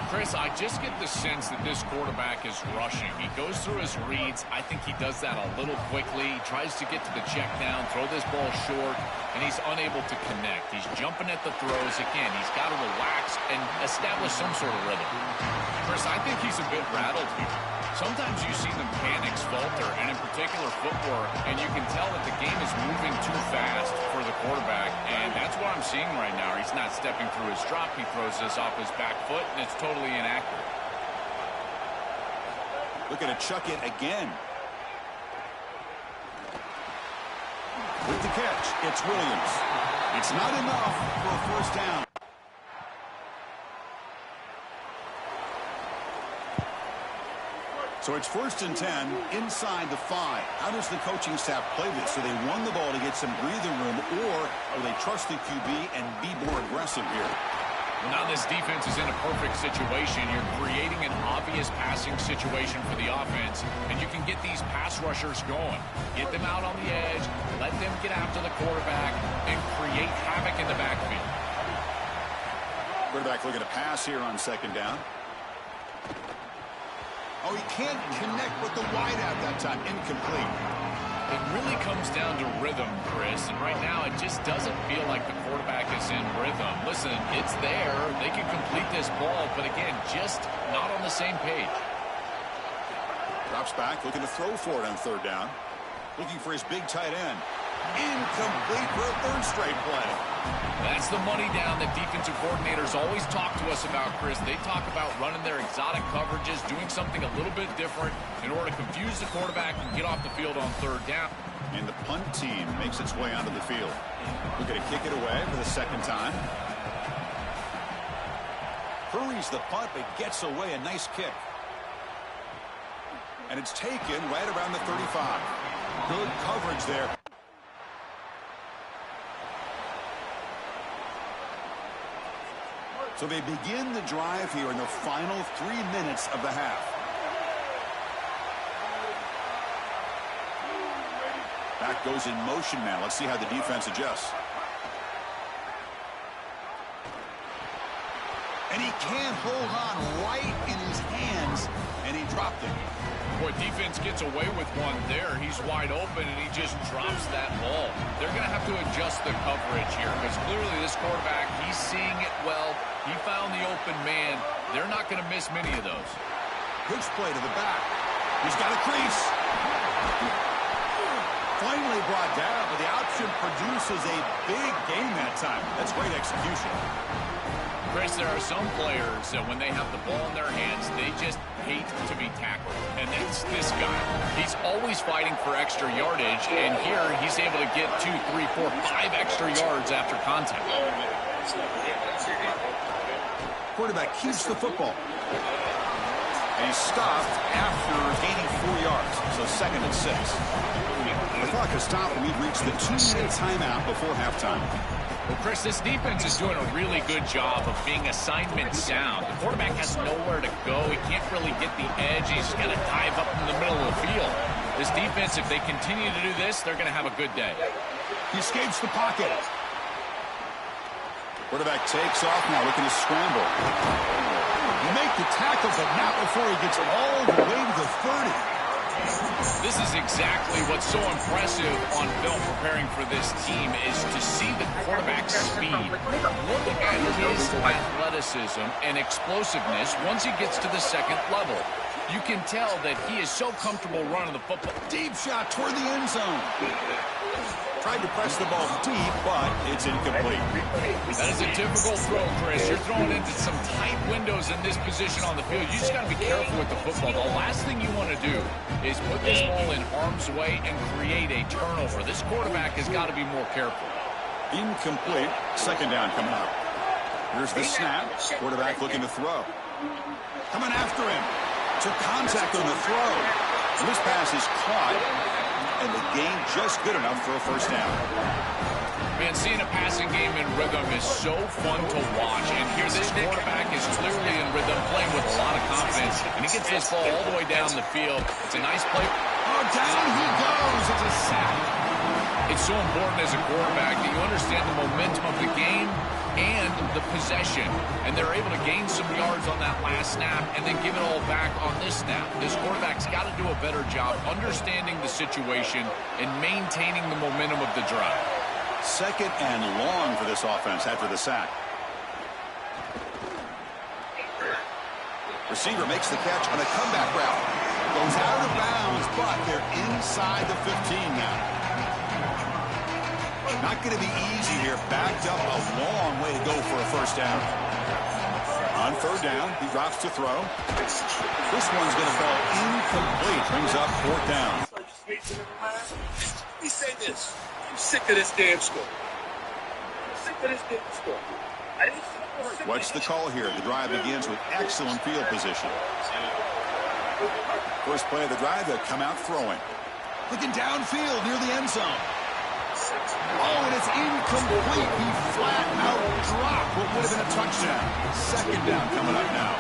Chris, I just get the sense that this quarterback is rushing. He goes through his reads. I think he does that a little quickly. He tries to get to the check down, throw this ball short, and he's unable to connect. He's jumping at the throws. Again, he's got to relax and establish some sort of rhythm. Chris, I think he's a bit rattled here. Sometimes you see the mechanics falter, and in particular footwork, and you can tell that the game is moving too fast for the quarterback, and that's what I'm seeing right now. He's not stepping through his drop. He throws this off his back foot, and it's totally inaccurate. Looking to chuck it again. With the catch, it's Williams. It's not enough for a first down. So it's 1st and 10 inside the 5. How does the coaching staff play this? Do they run the ball to get some breathing room, or will they trust the QB and be more aggressive here? Well, now this defense is in a perfect situation. You're creating an obvious passing situation for the offense, and you can get these pass rushers going. Get them out on the edge, let them get after the quarterback, and create havoc in the backfield. Quarterback looking to pass here on 2nd down. Oh, he can't connect with the wideout that time. Incomplete. It really comes down to rhythm, Chris, and right now it just doesn't feel like the quarterback is in rhythm. Listen, it's there. They can complete this ball, but again, just not on the same page. Drops back, looking to throw for it on third down. Looking for his big tight end. Incomplete for a third straight play. That's the money down that defensive coordinators always talk to us about, Chris. They talk about running their exotic coverages, doing something a little bit different in order to confuse the quarterback and get off the field on third down. And the punt team makes its way onto the field. We're going to kick it away for the second time. Hurries the punt, but gets away. A nice kick. And it's taken right around the 35. Good coverage there. So they begin the drive here in the final 3 minutes of the half. Back goes in motion now. Let's see how the defense adjusts. And he can't hold on right in his hands, and he dropped it. Boy, defense gets away with one there. He's wide open, and he just drops that ball. They're going to have to adjust the coverage here because clearly this quarterback, he's seeing it well. He found the open man. They're not going to miss many of those. Pitch play to the back. He's got a crease. Finally brought down, but the option produces a big gain that time. That's great execution. Chris, there are some players that when they have the ball in their hands, they just hate to be tackled. And that's this guy. He's always fighting for extra yardage, and here he's able to get 2, 3, 4, 5 extra yards after contact. Quarterback keeps the football. And he's stopped after gaining 4 yards. So 2nd and 6. The clock has stopped, and we've reached the 2-minute timeout before halftime. Well, Chris, this defense is doing a really good job of being assignment sound. The quarterback has nowhere to go. He can't really get the edge. He's got to dive up in the middle of the field. This defense, if they continue to do this, they're going to have a good day. He escapes the pocket. Quarterback takes off now, looking to scramble. He make the tackle, but not before he gets all the way to the 30. This is exactly what's so impressive on film preparing for this team is to see the quarterback's speed. Look at his athleticism and explosiveness once he gets to the second level. You can tell that he is so comfortable running the football. Deep shot toward the end zone. Tried to press the ball deep, but it's incomplete. That is a typical throw, Chris. You're throwing into some tight windows in this position on the field. You just got to be careful with the football. The last thing you want to do is put this ball in harm's way and create a turnover. This quarterback has got to be more careful. Incomplete. 2nd down coming up. Here's the snap. Quarterback looking to throw. Coming after him. Took contact on the throw. And this pass is caught. And the gain just good enough for a first down. Man, seeing a passing game in rhythm is so fun to watch. And here this quarterback is clearly in rhythm, playing with a lot of confidence. And he gets this ball all the way down the field. It's a nice play. Oh, down he goes. It's a sack. It's so important as a quarterback that you understand the momentum of the game and the possession. And they're able to gain some yards on that last snap and then give it all back on this snap. This quarterback's got to do a better job understanding the situation and maintaining the momentum of the drive. 2nd and long for this offense after the sack. Receiver makes the catch on a comeback route. Goes out of bounds, but they're inside the 15 now. Not going to be easy here. Backed up a long way to go for a first down. On 3rd down, he drops to throw. This one's going to fall incomplete. Brings up 4th down. Let me say this. I'm sick of this damn score. I'm sick of this damn score. What's the call here? The drive begins with excellent field position. First play of the drive, they'll come out throwing. Looking downfield near the end zone. Oh, and it's incomplete. He flat out dropped what would have been a touchdown. 2nd down coming up now.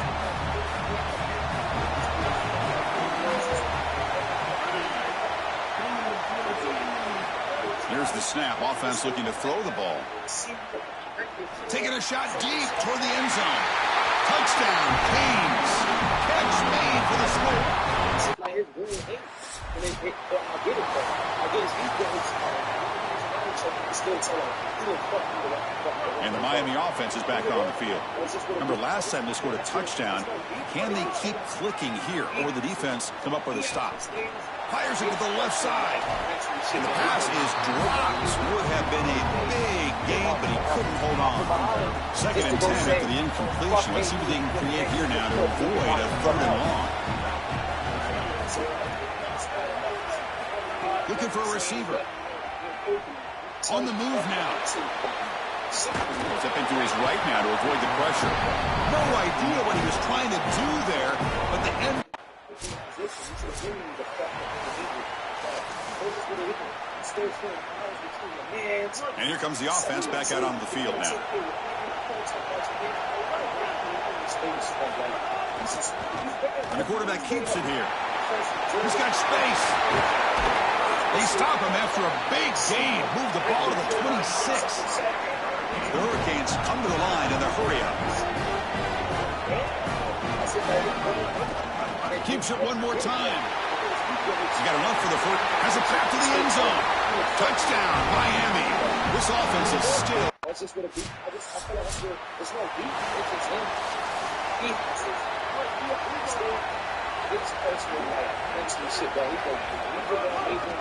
Here's the snap. Offense looking to throw the ball. Taking a shot deep toward the end zone. Touchdown, Canes. Catch made for the score. And the Miami offense is back on the field. Remember, last time they scored a touchdown. Can they keep clicking here, or the defense come up with a stop? Fires it to the left side. And the pass is dropped. Would have been a big gain, but he couldn't hold on. 2nd and 10 after the incompletion. Let's see what they can create here now to avoid a 3rd and long. Looking for a receiver. On the move now. Step into his right now to avoid the pressure. No idea what he was trying to do there, but the end. And here comes the offense back out on the field now. And the quarterback keeps it here. He's got space. They stop him after a big gain. Move the ball to the 26. The Hurricanes come to the line in the hurry up. Keeps it one more time. He's got enough for the first. Has it back to the end zone. Touchdown, Miami. This offense is still.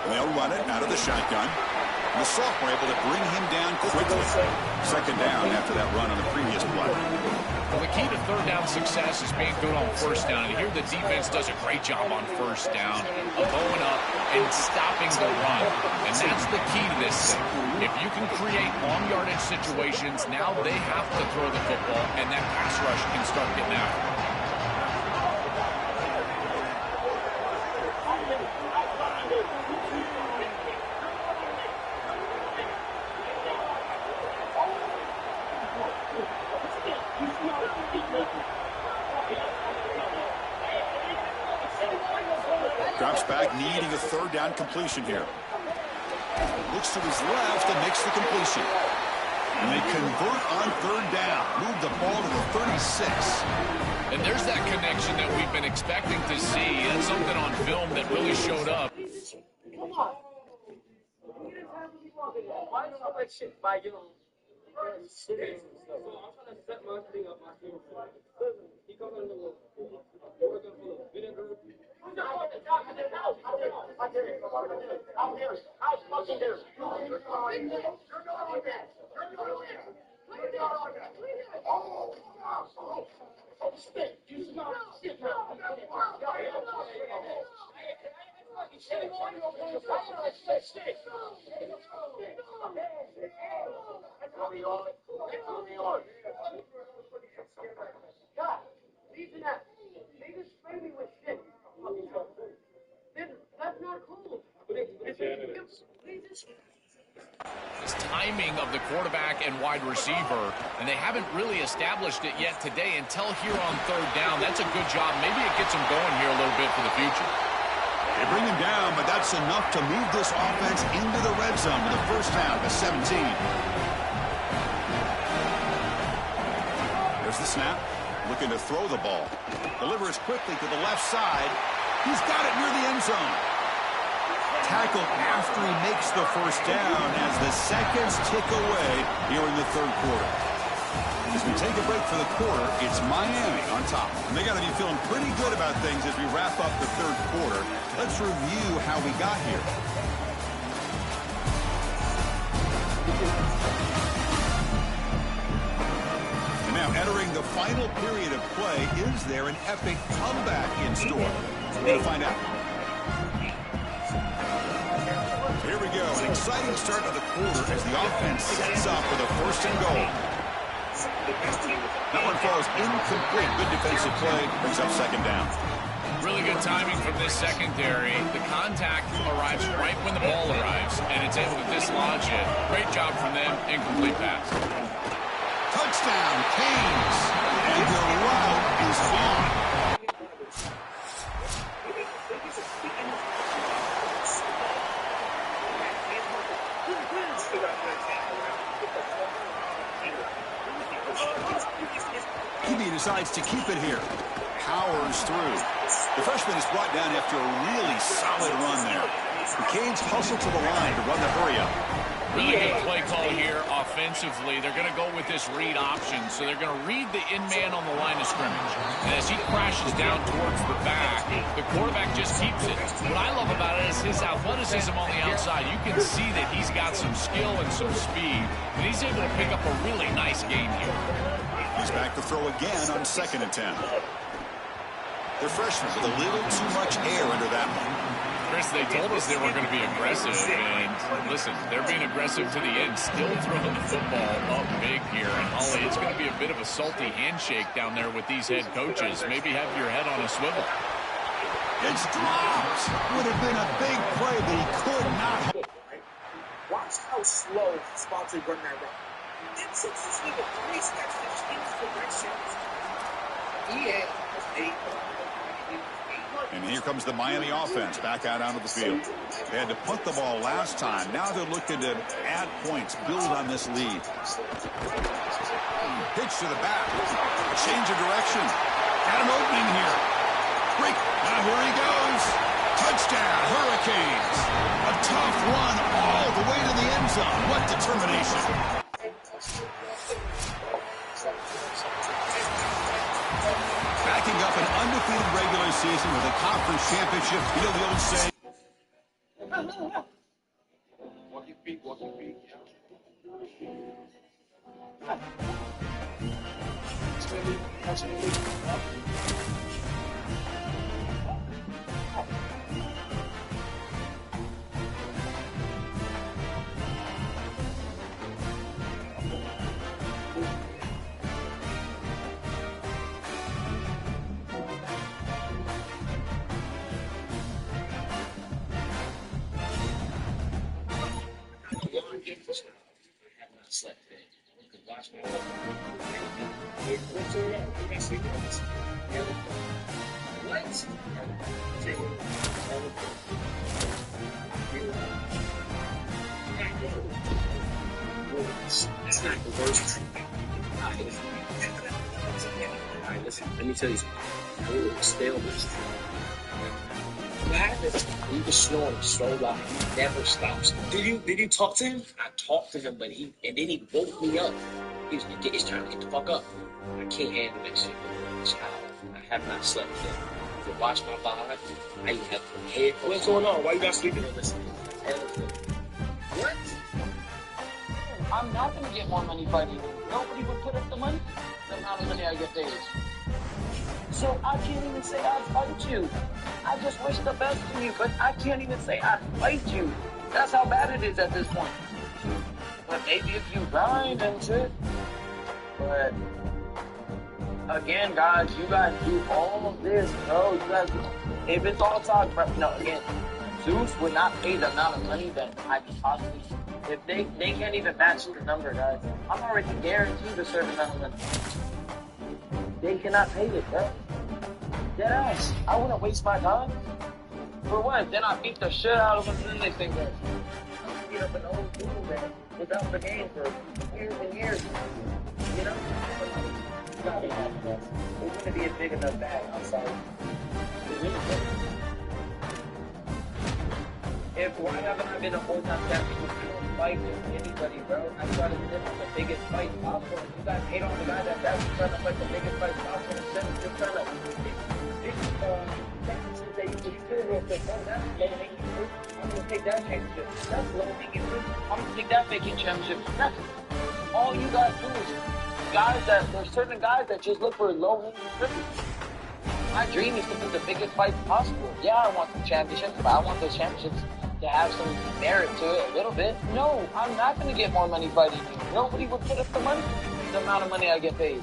They'll run it out of the shotgun. The sophomore able to bring him down quickly. 2nd down after that run on the previous play. Well, the key to 3rd down success is being good on 1st down. And here the defense does a great job on 1st down of going up and stopping the run. And that's the key to this thing. If you can create long yardage situations, now they have to throw the football, and that pass rush can start getting out. Drops back, needing a 3rd down completion here. Looks to his left and makes the completion. And they convert on 3rd down. Move the ball to the 36. And there's that connection that we've been expecting to see. That's something on film that really showed up. Come on. Why is all that shit by you? So I'm trying to set my thing up, my thing. He comes on the work. You're working for the vinegar. God, leave that. They just spray me with shit. That's not cool. This timing of the quarterback and wide receiver, and they haven't really established it yet today until here on 3rd down. That's a good job. Maybe it gets them going here a little bit for the future. They bring him down, but that's enough to move this offense into the red zone with a 1st down to 17. There's the snap. Looking to throw the ball. Delivers quickly to the left side. He's got it near the end zone. Tackle after he makes the 1st down as the seconds tick away here in the 3rd quarter. As we take a break for the quarter, it's Miami on top. And they got to be feeling pretty good about things as we wrap up the 3rd quarter. Let's review how we got here. And now entering the final period of play, is there an epic comeback in store? We're going to find out. Here we go, an exciting start to the quarter as the offense sets up for the 1st and goal. That one falls incomplete. Good defensive play, brings up 2nd down. Really good timing from this secondary. The contact arrives right when the ball arrives, and it's able to dislodge it. Great job from them. Incomplete pass. Touchdown, Canes. And the route is on. He decides to keep it here. Powers through. The freshman is brought down after a really solid run there. The Canes hustle to the line to run the hurry up. Really good play call here offensively. They're going to go with this read option. So they're going to read the in-man on the line of scrimmage. And as he crashes down towards the back, the quarterback just keeps it. What I love about it is his athleticism on the outside. You can see that he's got some skill and some speed. And he's able to pick up a really nice game here. He's back to throw again on 2nd and 10. The freshman with a little too much air under that one. Chris, they told us they were going to be aggressive, and listen, they're being aggressive to the end, still throwing the football up big here. And Holly, it's going to be a bit of a salty handshake down there with these head coaches. Maybe have your head on a swivel. It's dropped. Would have been a big play, but he could not. Watch how slow Sponsor run that route. Then since this nigga 3 steps to change directions, he has 8. And here comes the Miami offense back out onto the field. They had to punt the ball last time. Now they're looking to add points, build on this lead. Pitch to the back. Change of direction. Got an opening here. Break. Now here he goes. Touchdown, Hurricanes. A tough run all the way to the end zone. What determination. Backing up an undefeated regular season with a conference championship. You know the old saying. Walk your feet, walk your feet. Slept in. You could watch my what? That's not the worst treatment. Alright, listen, let me tell you something. I will stale this. What happens? He was snoring so loud. He never stops. Did you talk to him? I talked to him, but then he woke me up. He was like, it's time to get the fuck up. I can't handle that shit. I have not slept yet. To watch my vibe, I even have to head. What's going on? Why you not sleeping? Listen. What? I'm not going to get more money fighting. Nobody would put up the money. The amount of money I get paid. So I can't even say I'd fight you. I just wish the best for you, but I can't even say I'd fight you. That's how bad it is at this point. But maybe if you grind and shit. But again, guys, you guys do all of this, bro. You guys, if it's all talk, bro. No, again, Zeus would not pay the amount of money that I could possibly. If they can't even match the number, guys. I'm already guaranteed a certain amount of money. They cannot pay it, bro. Dead ass. I wouldn't waste my time. For what? Then I beat the shit out of them, and then they think that I'm beat up an old fool that was out the game for years and years. You know? It's not gonna happen, guys. It's gonna be a big enough bag. I'm sorry. It really is. Why haven't I been a full-time champion? I don't fight with anybody, bro. I try to live on the biggest fight possible. You guys hate on the guy that's actually trying to fight the biggest fight possible instead of just trying to chances that you can do real quick. No, that's low-hanging fruit. I'm going to take that championship. That's low-hanging fruit. I'm going to take that making championship. That's all you guys do is there's certain guys that just look for low-hanging fruit. My dream is to put the biggest fight possible. Yeah, I want some championships, but I want those championships to have some merit to it a little bit. No, I'm not going to get more money fighting you. Nobody would put up the money, the amount of money I get paid.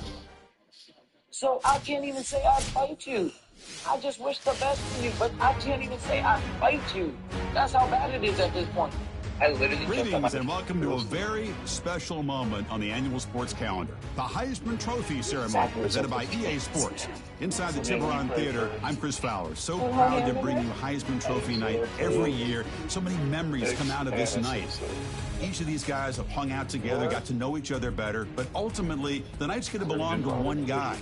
So I can't even say I'd fight you. I just wish the best for you, but I can't even say I'd fight you. That's how bad it is at this point. Greetings and welcome to a very special moment on the annual sports calendar. The Heisman Trophy ceremony presented by EA Sports. Inside the Tiburon Theater, I'm Chris Fowler. So proud to bring you Heisman Trophy night every year. So many memories come out of this night. Each of these guys have hung out together, got to know each other better, but ultimately, the night's going to belong to one guy.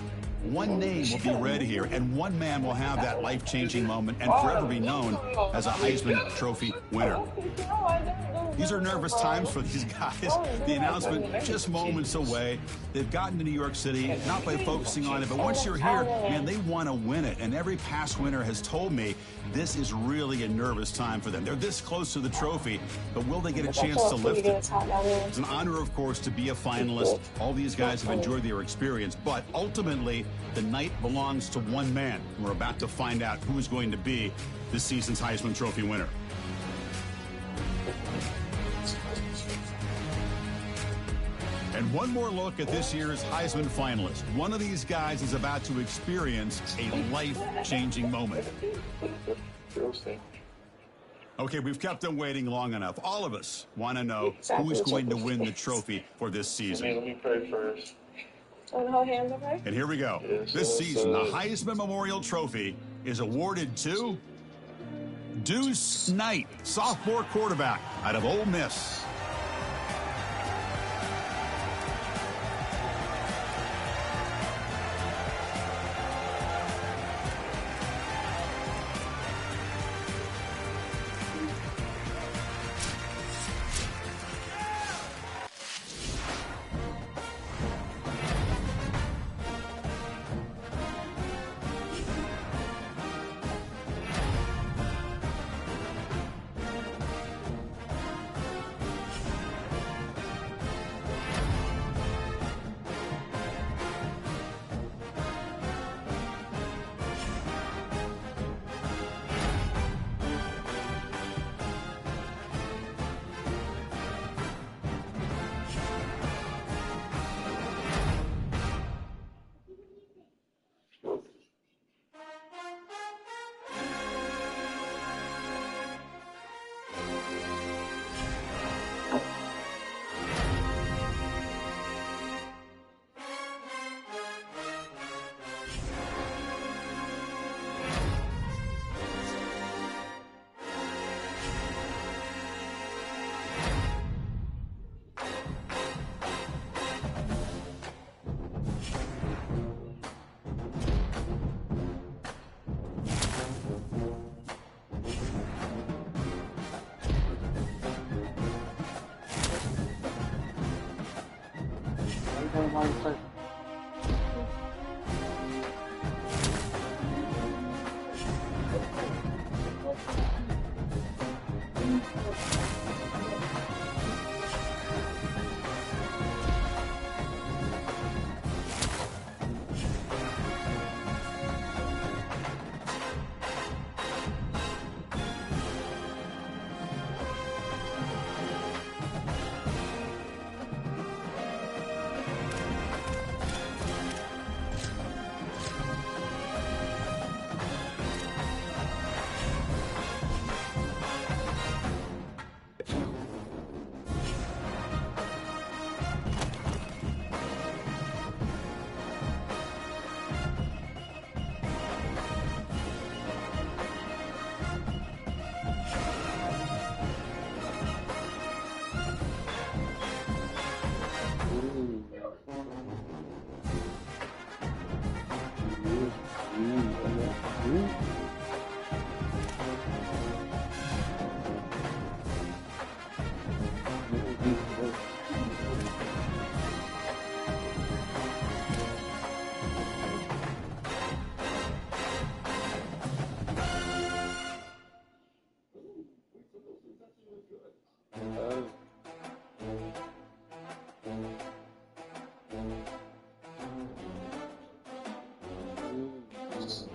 One name will be read here, and one man will have that life-changing moment and forever be known as a Heisman Trophy winner. These are nervous times for these guys. The announcement just moments away. They've gotten to New York City, not by focusing on it, but once you're here, man, they want to win it. And every past winner has told me this is really a nervous time for them. They're this close to the trophy, but will they get a chance to lift it? It's an honor, of course, to be a finalist. All these guys have enjoyed their experience, but ultimately, the night belongs to one man. We're about to find out who is going to be this season's Heisman Trophy winner. And one more look at this year's Heisman finalist. One of these guys is about to experience a life-changing moment. Okay, we've kept them waiting long enough. All of us want to know who is going to win the trophy for this season. Let me pray first. And here we go. This season, the Heisman Memorial Trophy is awarded to Deuce Knight, sophomore quarterback out of Ole Miss.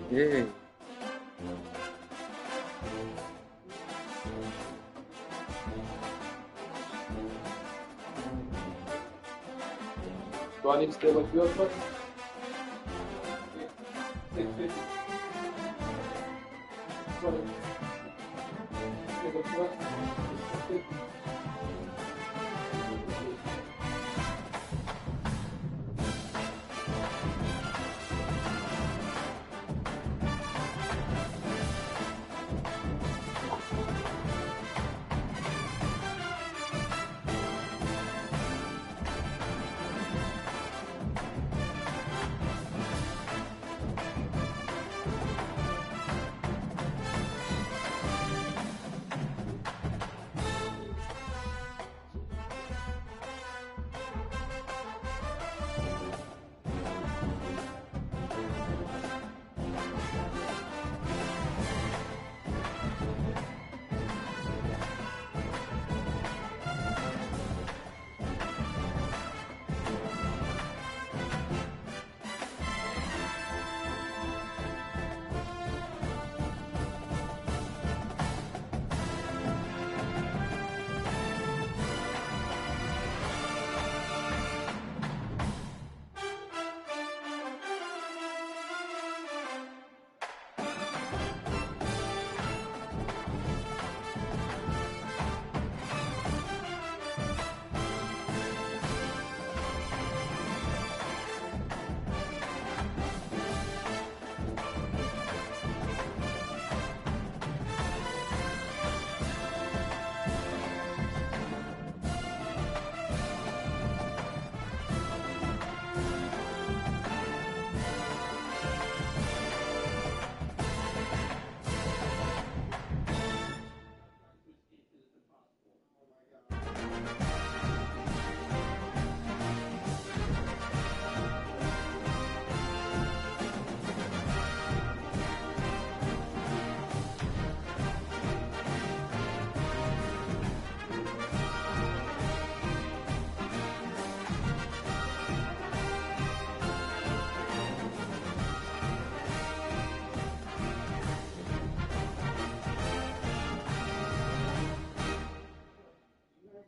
Yeah. Do I need to stay with you, buddy?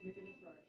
Making it fresh.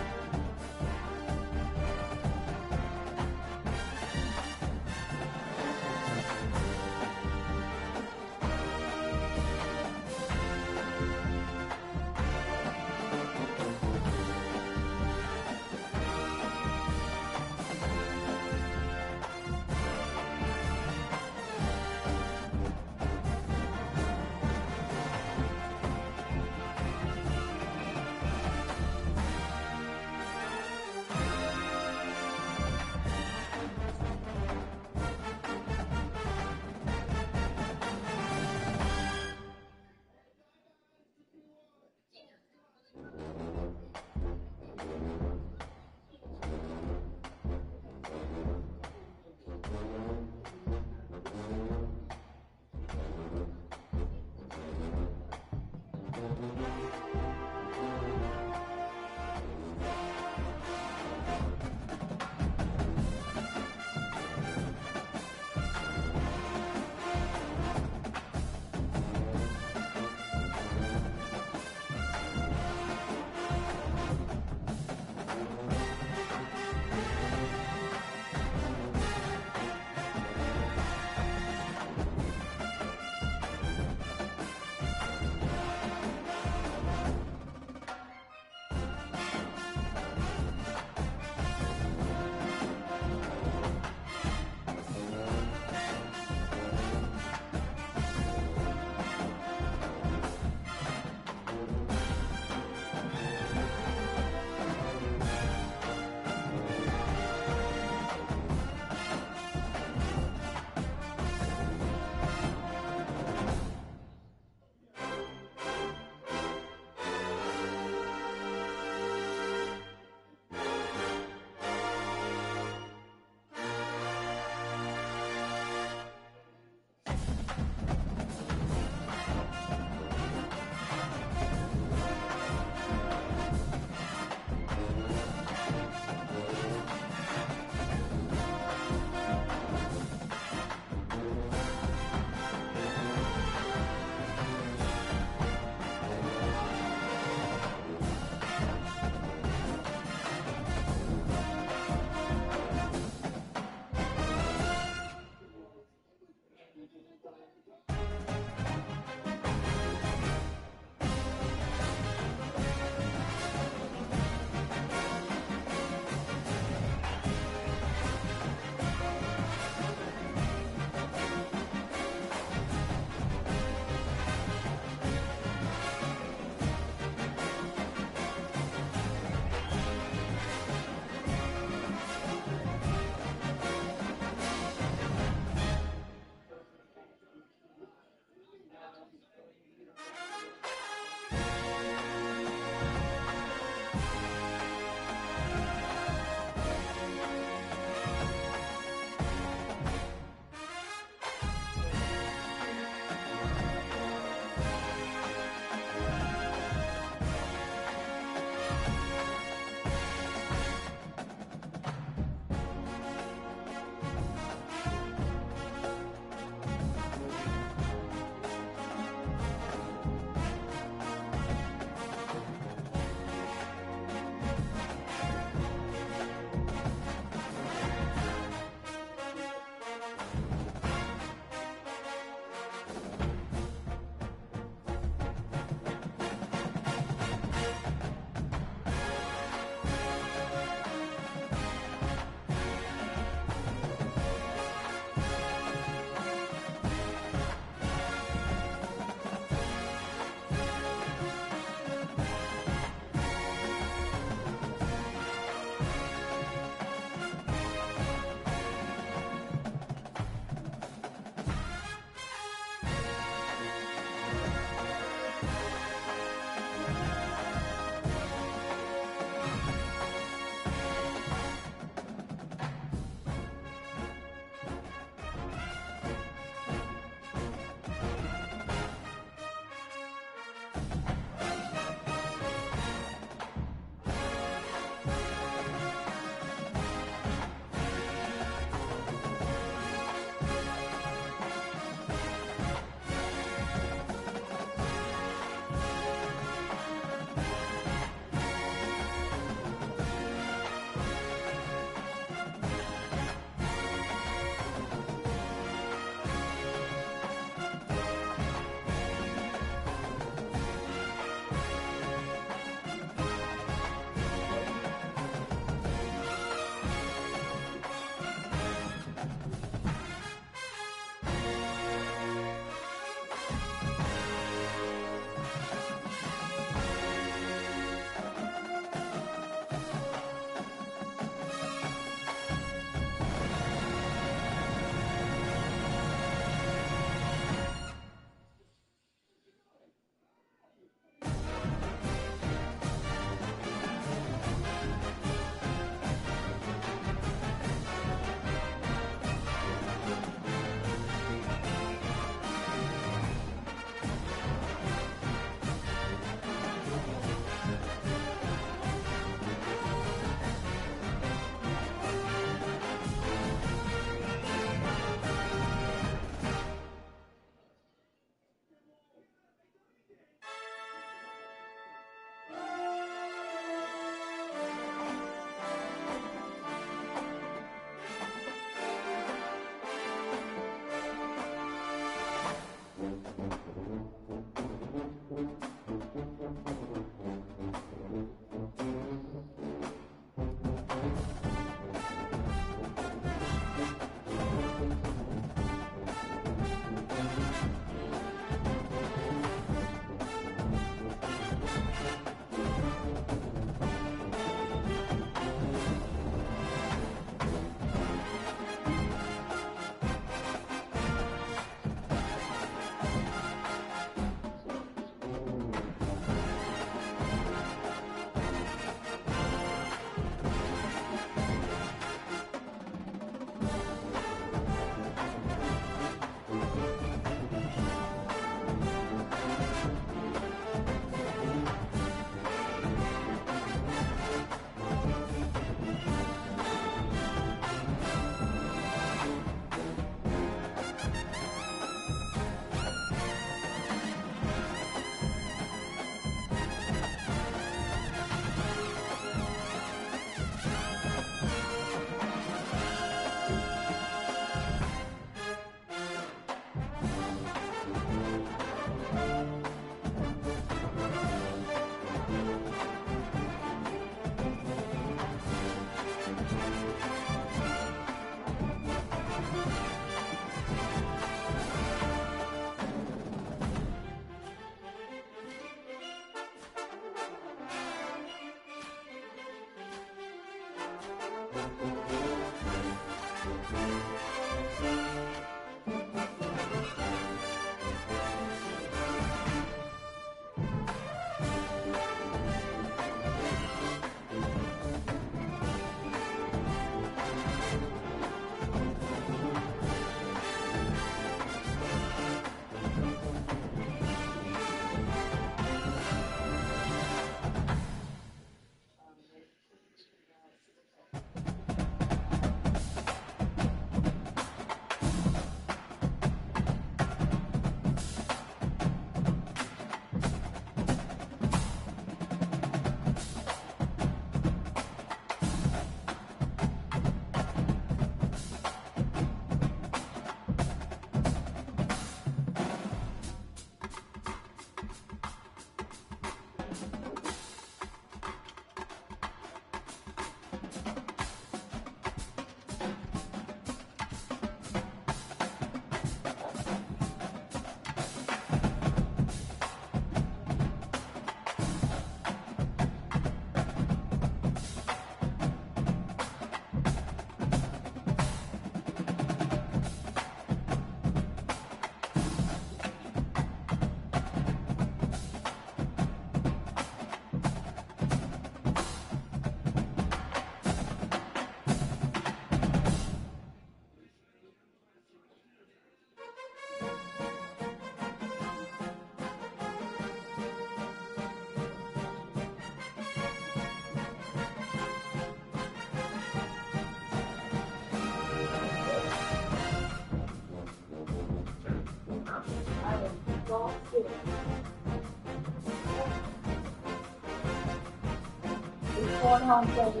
Going home, baby.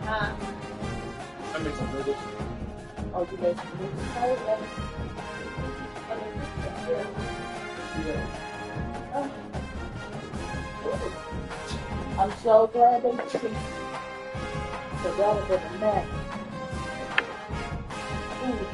Huh? I made some noodles. Oh, you made some noodles? I'm so glad they did. So that was a mess. Ooh.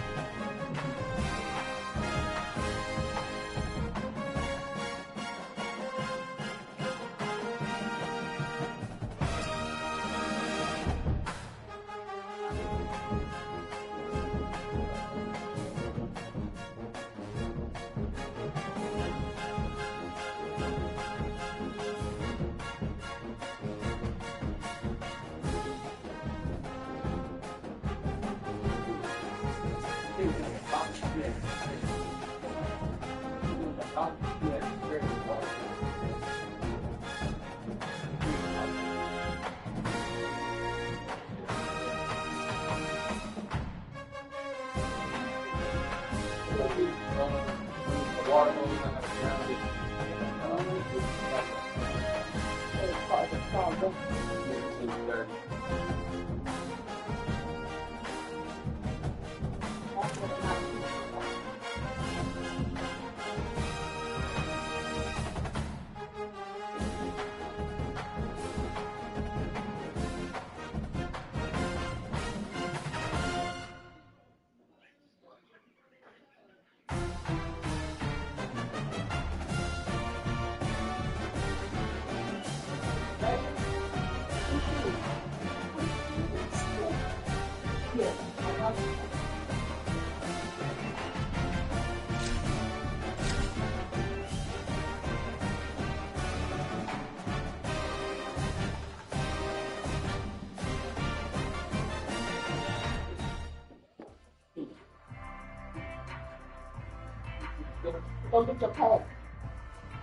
Go get your pad.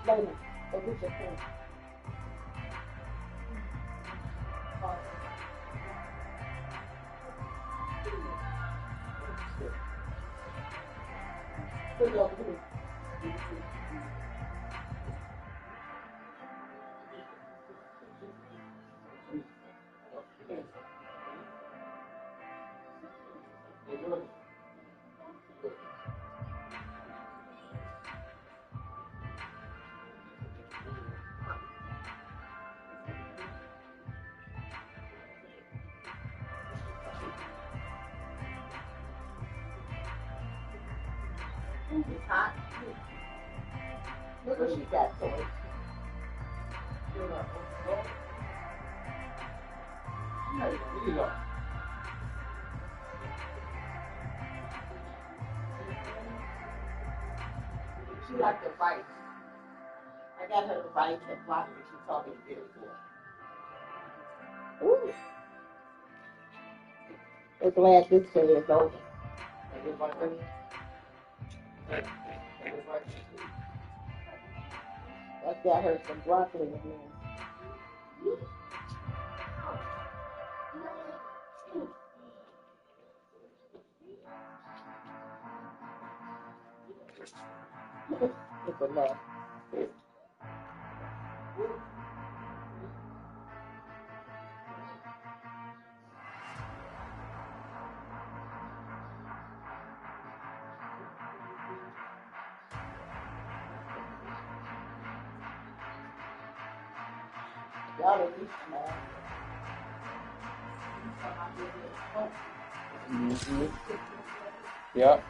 Later. Go get your pad. Put it over here. It's hot. Look what she got toys. She liked to fight. I got her to fight and block me. She taught me to do it. Ooh. We're glad this day is over. I've got her some broccoli again. It's enough. Y'all are used to that. Mm-hmm. Yep.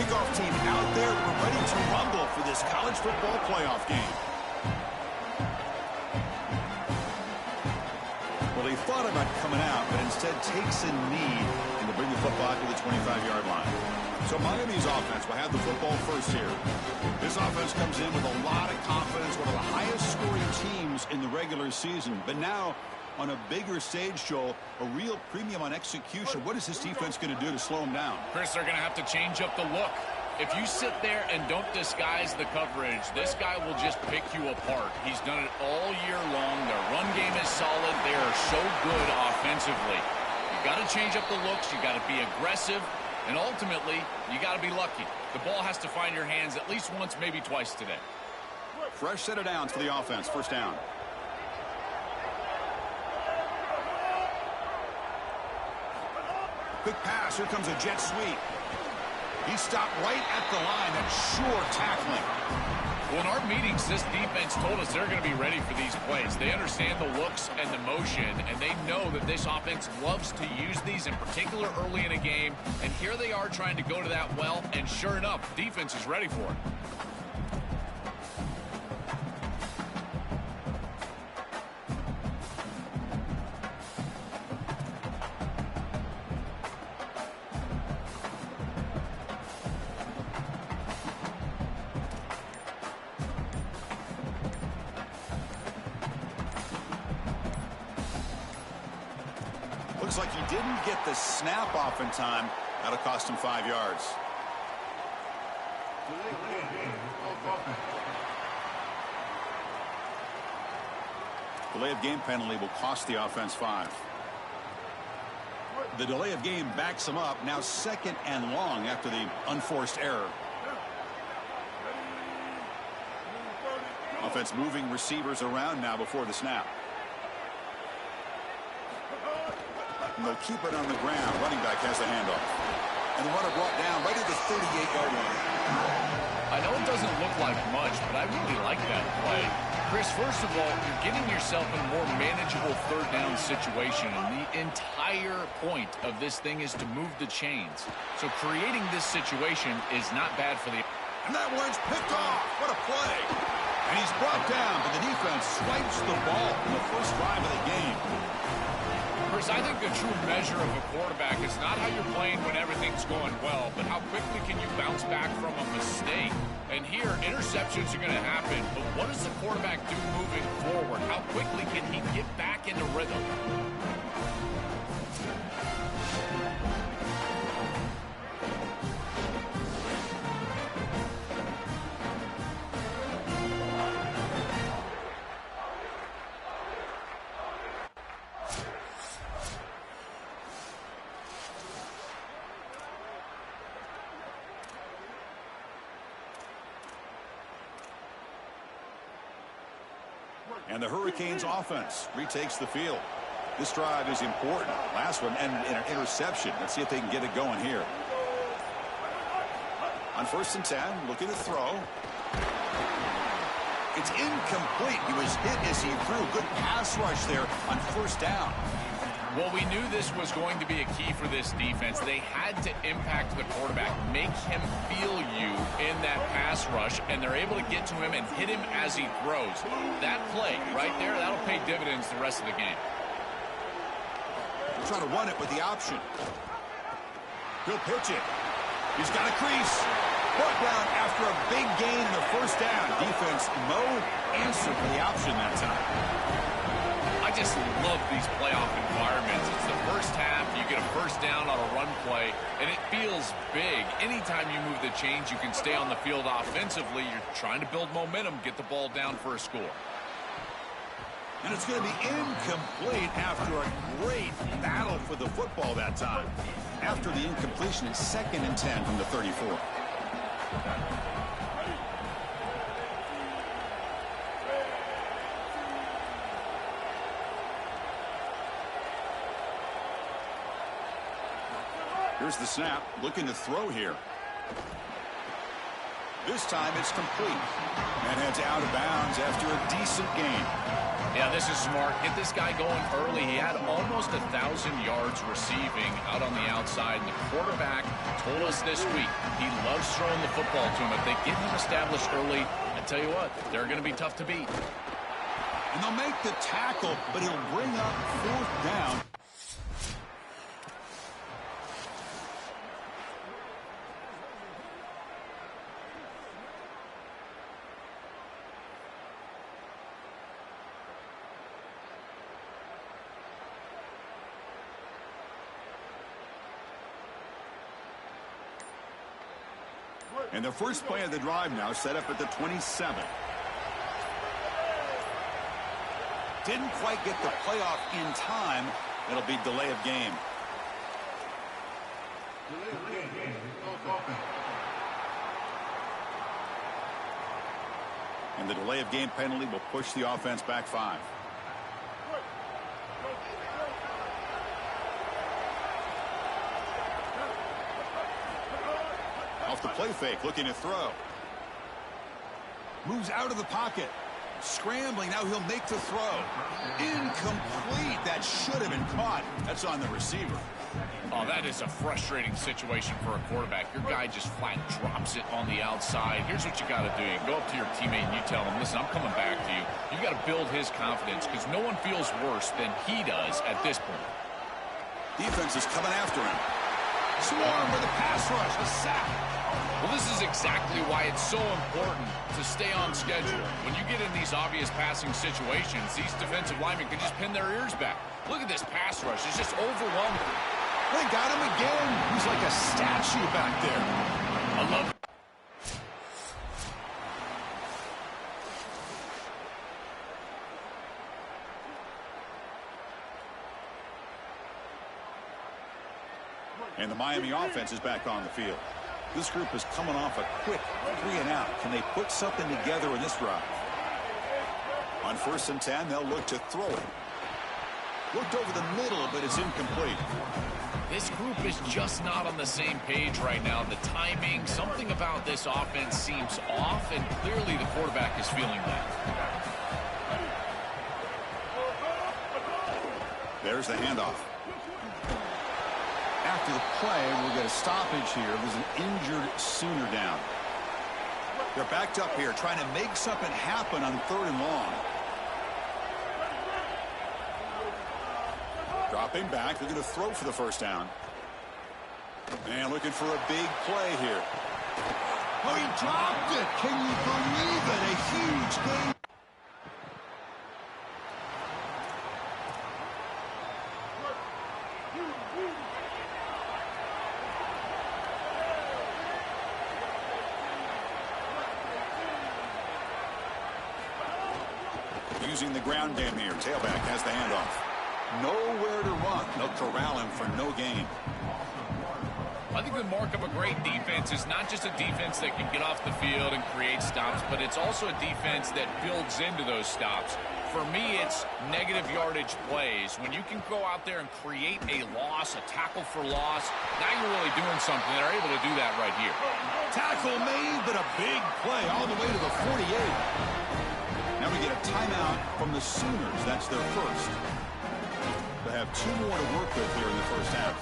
kickoff team out there. We're ready to rumble for this college football playoff game. Well, he thought about coming out, but instead takes a knee and to bring the football to the 25-yard line. So Miami's offense will have the football first here. This offense comes in with a lot of confidence, one of the highest-scoring teams in the regular season. But now, on a bigger stage, Joel, a real premium on execution. What is this defense going to do to slow them down? Chris, they're going to have to change up the look. If you sit there and don't disguise the coverage, this guy will just pick you apart. He's done it all year long. Their run game is solid. They are so good offensively. You got to change up the looks. You got to be aggressive. And ultimately, you got to be lucky. The ball has to find your hands at least once, maybe twice today. Fresh set of downs for the offense. First down. Quick pass. Here comes a jet sweep. He stopped right at the line. That's sure tackling. Well, in our meetings, this defense told us they're going to be ready for these plays. They understand the looks and the motion, and they know that this offense loves to use these, in particular early in a game. And here they are trying to go to that well, and sure enough, defense is ready for it. Looks like he didn't get the snap off in time. That'll cost him 5 yards. Delay of game penalty will cost the offense 5. The delay of game backs him up. Now 2nd and long after the unforced error. Offense moving receivers around now before the snap. And they'll keep it on the ground. Running back has the handoff. And the runner brought down right at the 38-yard line. I know it doesn't look like much, but I really like that play. Chris, first of all, you're getting yourself in a more manageable third down situation, and the entire point of this thing is to move the chains. So creating this situation is not bad for the... And that one's picked off. What a play. And he's brought down, but the defense swipes the ball in the first drive of the game. Chris, I think the true measure of a quarterback is not how you're playing when everything's going well, but how quickly can you bounce back from a mistake. And here, interceptions are going to happen, but what does the quarterback do moving forward? How quickly can he get back into rhythm? And the Hurricanes offense retakes the field. This drive is important. Last one and an interception. Let's see if they can get it going here. On 1st and 10, looking to throw. It's incomplete. He was hit as he threw. Good pass rush there on 1st down. Well, we knew this was going to be a key for this defense. They had to impact the quarterback, make him feel you in that pass rush, and they're able to get to him and hit him as he throws. That play right there, that'll pay dividends the rest of the game. He'll try to run it with the option. He'll pitch it. He's got a crease. Brought down after a big gain in the 1st down. Defense, no answer for the option that time. I just love these playoff environments. It's the first half, you get a 1st down on a run play, and it feels big. Anytime you move the chains, you can stay on the field offensively. You're trying to build momentum, get the ball down for a score. And it's going to be incomplete after a great battle for the football that time. After the incompletion, it's 2nd and 10 from the 34. Here's the snap, looking to throw here. This time it's complete. And heads out of bounds after a decent gain. Yeah, this is smart. Get this guy going early. He had almost 1,000 yards receiving out on the outside. And the quarterback told us this week he loves throwing the football to him. If they get him established early, I tell you what, they're going to be tough to beat. And they'll make the tackle, but he'll bring up 4th down. And the first play of the drive now set up at the 27. Didn't quite get the playoff in time. It'll be delay of game. And the delay of game penalty will push the offense back 5. Off the play fake, looking to throw. Moves out of the pocket. Scrambling, now he'll make the throw. Incomplete. That should have been caught. That's on the receiver. Oh, that is a frustrating situation for a quarterback. Your guy just flat drops it on the outside. Here's what you got to do. You go up to your teammate and you tell him, listen, I'm coming back to you. You got to build his confidence because no one feels worse than he does at this point. Defense is coming after him. Swarm with a pass rush, a sack. Well, this is exactly why it's so important to stay on schedule. When you get in these obvious passing situations, these defensive linemen can just pin their ears back. Look at this pass rush. It's just overwhelming. They got him again. He's like a statue back there. I love it. And the Miami offense is back on the field. This group is coming off a quick 3-and-out. Can they put something together in this drive? On 1st and 10, they'll look to throw it. Looked over the middle, but it's incomplete. This group is just not on the same page right now. The timing, something about this offense seems off, and clearly the quarterback is feeling that. There's the handoff. After the play, we'll get a stoppage here. There's an injured Sooner down. They're backed up here, trying to make something happen on 3rd and long. Dropping back, they're going to throw for the 1st down. And looking for a big play here. Oh, he dropped it! Can you believe it? A huge game. Using the ground game here. Tailback has the handoff. Nowhere to run. They'll corral him for no gain. I think the mark of a great defense is not just a defense that can get off the field and create stops, but it's also a defense that builds into those stops. For me, it's negative yardage plays. When you can go out there and create a loss, a tackle for loss, now you're really doing something. They're able to do that right here. Tackle made, but a big play all the way to the 48. Now we get a timeout from the Sooners. That's their first. They have 2 more to work with here in the 1st half.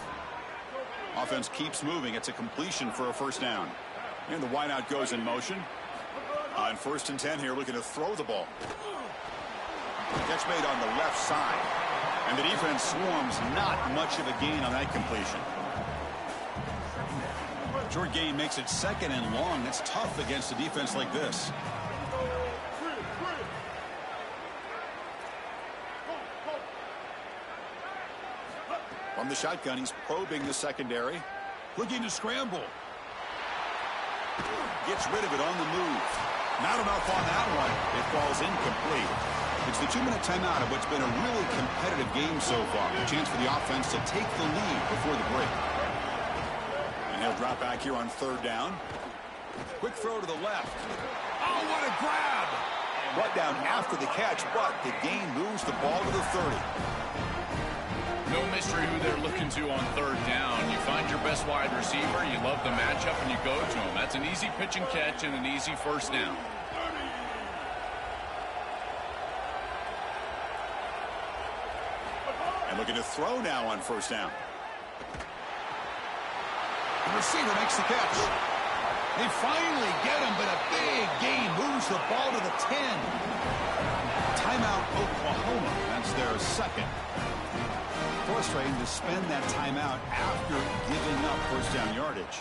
Offense keeps moving. It's a completion for a 1st down. And the wideout goes in motion. On 1st and 10 here, looking to throw the ball. Catch made on the left side. And the defense swarms. Not much of a gain on that completion. Short gain makes it 2nd and long. That's tough against a defense like this. From the shotgun, he's probing the secondary. Looking to scramble. Gets rid of it on the move. Not enough on that one. It falls incomplete. It's the 2-minute timeout of what's been a really competitive game so far. A chance for the offense to take the lead before the break. And he'll drop back here on 3rd down. Quick throw to the left. Oh, what a grab! Brought down after the catch, but the gain moves the ball to the 30. No mystery who they're looking to on third down. You find your best wide receiver, you love the matchup, and you go to him. That's an easy pitch and catch and an easy first down. And looking to throw now on first down. The receiver makes the catch. They finally get him, but a big gain moves the ball to the 10. Timeout, Oklahoma. That's their second. Frustrating to spend that timeout after giving up first down yardage.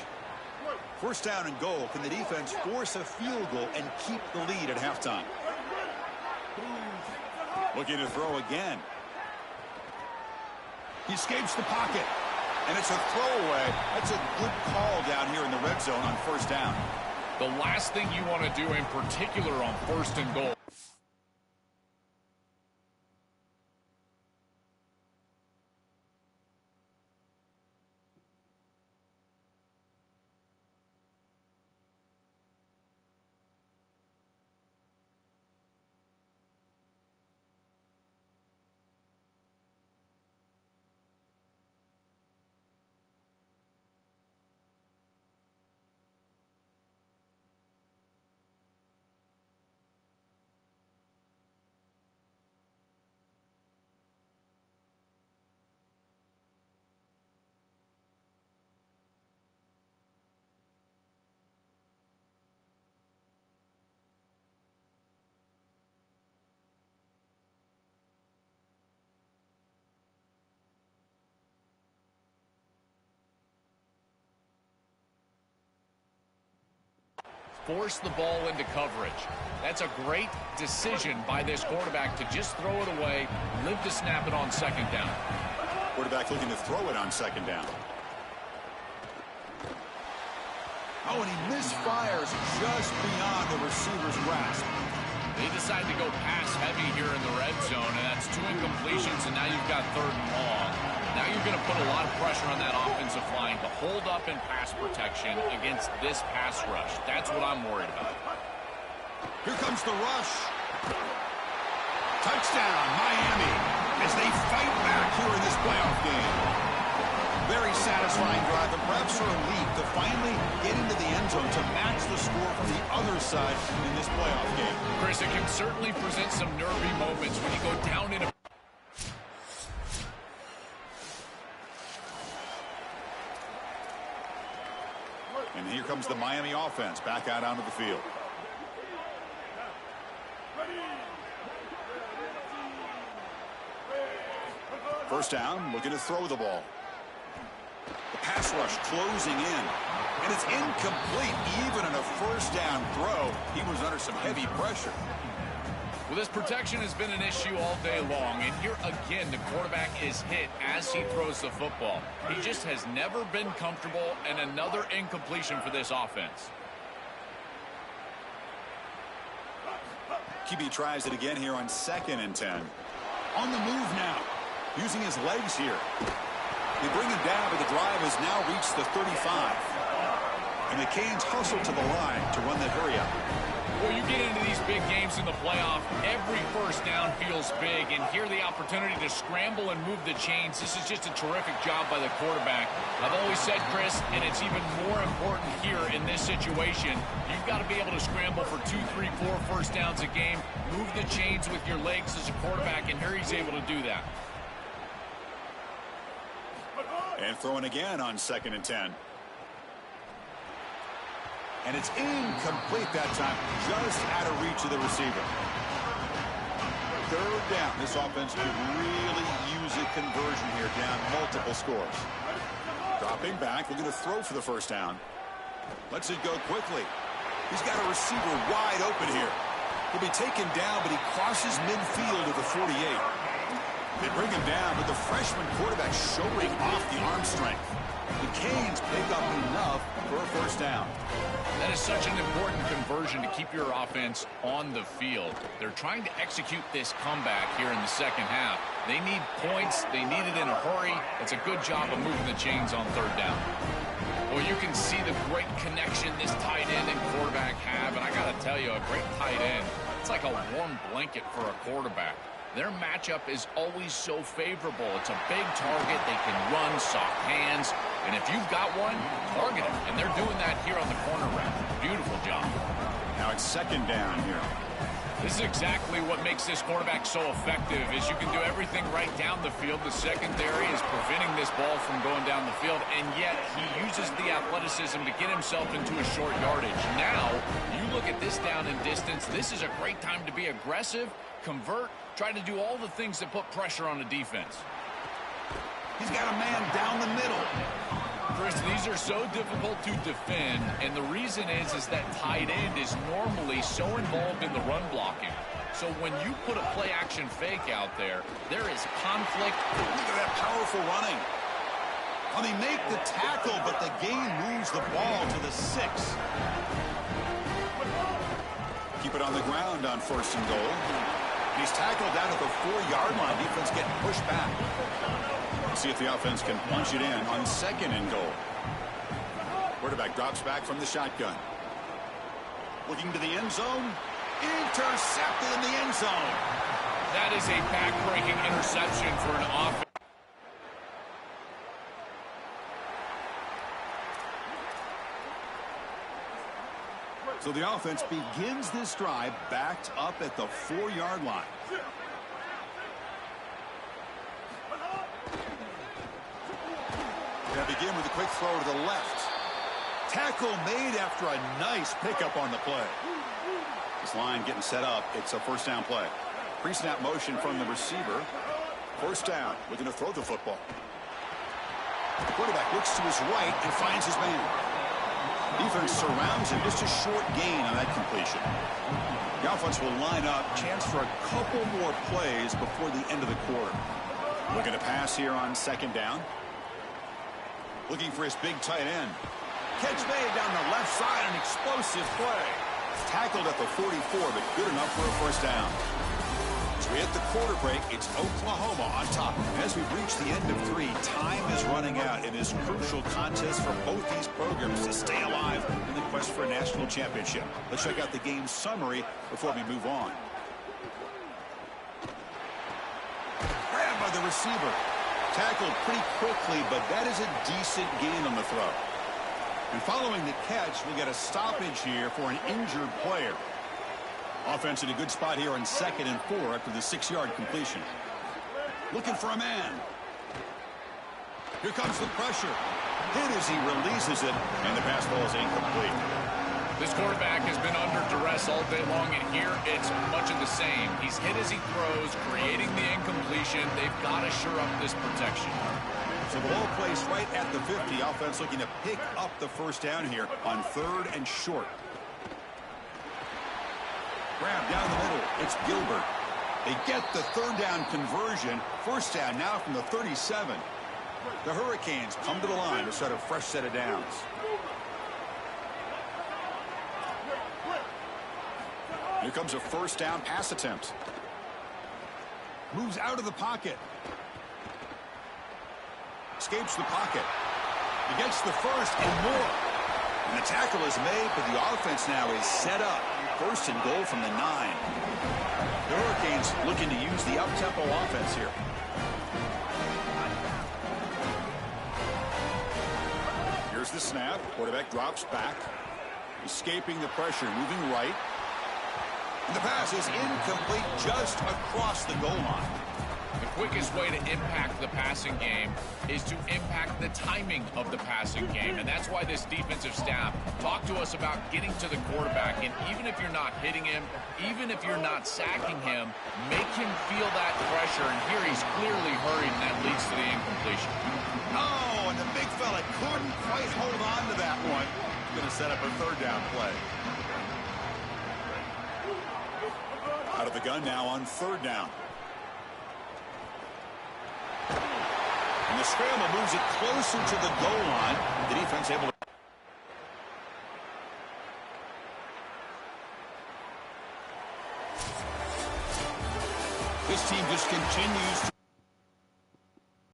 First down and goal. Can the defense force a field goal and keep the lead at halftime? Looking to throw again. He escapes the pocket. And it's a throwaway. That's a good call down here in the red zone on first down. The last thing you want to do in particular on first and goal. Force the ball into coverage. That's a great decision by this quarterback to just throw it away, live to snap it on second down. Quarterback looking to throw it on second down. Oh, and he misfires just beyond the receiver's grasp. They decide to go pass heavy here in the red zone, and that's 2 incompletions, and now you've got third and long. Now you're going to put a lot of pressure on that offensive line to hold up in pass protection against this pass rush. That's what I'm worried about. Here comes the rush. Touchdown, Miami, as they fight back here in this playoff game. Very satisfying drive, and perhaps a relief to finally get into the end zone to match the score from the other side in this playoff game. Chris, it can certainly present some nervy moments when you go down in a... And here comes the Miami offense back out onto the field. First down, looking to throw the ball. The pass rush closing in. And it's incomplete. Even on a first down throw, he was under some heavy pressure. Well, this protection has been an issue all day long, and here again the quarterback is hit as he throws the football. He just has never been comfortable, and another incompletion for this offense. QB tries it again here on 2nd and 10. On the move now. Using his legs here. They bring him down, but the drive has now reached the 35. And the Canes hustle to the line to run that hurry up. Well, you get into these big games in the playoff, every first down feels big, and here the opportunity to scramble and move the chains. This is just a terrific job by the quarterback. I've always said, Chris, and it's even more important here in this situation, you've got to be able to scramble for 2, 3, 4 first downs a game, move the chains with your legs as a quarterback, and here he's able to do that. And throwing again on 2nd and 10. And it's incomplete that time, just out of reach of the receiver. Third down. This offense could really use a conversion here, down multiple scores. Dropping back, looking to throw for the first down. Lets it go quickly. He's got a receiver wide open here. He'll be taken down, but he crosses midfield at the 48. They bring him down, but the freshman quarterback showing off the arm strength. The Canes pick up enough for a first down. That is such an important conversion to keep your offense on the field. They're trying to execute this comeback here in the second half. They need points. They need it in a hurry. It's a good job of moving the chains on third down. Well, you can see the great connection this tight end and quarterback have. And I got to tell you, a great tight end, it's like a warm blanket for a quarterback. their matchup is always so favorable. It's a big target. They can run, soft hands, and if you've got one, target him. And they're doing that here on the corner route. Beautiful job. Now it's second down here. This is exactly what makes this quarterback so effective, is you can do everything right down the field. The secondary is preventing this ball from going down the field, and yet he uses the athleticism to get himself into a short yardage. Now, you look at this down and distance, this is a great time to be aggressive, convert, try to do all the things that put pressure on the defense. He's got a man down the middle. Chris, these are so difficult to defend, and the reason is that tight end is normally so involved in the run blocking. So when you put a play-action fake out there, there is conflict. Look at that powerful running. Well, they make the tackle, but the game moves the ball to the 6. Keep it on the ground on 1st and goal. And he's tackled down at the 4-yard line. Defense getting pushed back. See if the offense can punch it in on 2nd and goal. Quarterback drops back from the shotgun. Looking to the end zone. Intercepted in the end zone. That is a back-breaking interception for an offense. So the offense begins this drive backed up at the 4-yard line. They begin with a quick throw to the left. Tackle made after a nice pickup on the play. This line getting set up. It's a 1st down play. Pre-snap motion from the receiver. 1st down, looking to throw the football. The quarterback looks to his right and finds his man. Defense surrounds him. Just a short gain on that completion. The offense will line up. Chance for a couple more plays before the end of the quarter. Looking to pass here on 2nd down. Looking for his big tight end. Catch made down the left side, an explosive play. Tackled at the 44, but good enough for a 1st down. As we hit the quarter break, it's Oklahoma on top. As we've reached the end of 3, time is running out in this crucial contest for both these programs to stay alive in the quest for a national championship. Let's check out the game summary before we move on. Grabbed by the receiver. Tackled pretty quickly, but that is a decent gain on the throw. And following the catch, we'll get a stoppage here for an injured player. Offense in a good spot here on 2nd and 4 after the 6-yard completion. Looking for a man. Here comes the pressure. Hit as he releases it, and the pass ball is incomplete. This quarterback has been under duress all day long, and here it's much of the same. He's hit as he throws, creating the incompletion. They've got to shore up this protection. So the ball placed right at the 50. Offense looking to pick up the 1st down here on 3rd and short. Grab down the middle. It's Gilbert. They get the 3rd down conversion. 1st down now from the 37. The Hurricanes come to the line to start a fresh set of downs. Here comes a 1st down pass attempt. Moves out of the pocket. Escapes the pocket. He gets the 1st and more. And the tackle is made, but the offense now is set up. 1st and goal from the 9. The Hurricanes looking to use the up-tempo offense here. Here's the snap. Quarterback drops back. Escaping the pressure, moving right. And the pass is incomplete just across the goal line. The quickest way to impact the passing game is to impact the timing of the passing game. And that's why this defensive staff talked to us about getting to the quarterback. And even if you're not hitting him, even if you're not sacking him, make him feel that pressure. And here he's clearly hurried, and that leads to the incompletion. Oh, and the big fella couldn't quite hold on to that one. He's going to set up a 3rd down play. Out of the gun now on 3rd down. And the scramble moves it closer to the goal line. The defense able to... This team just continues to...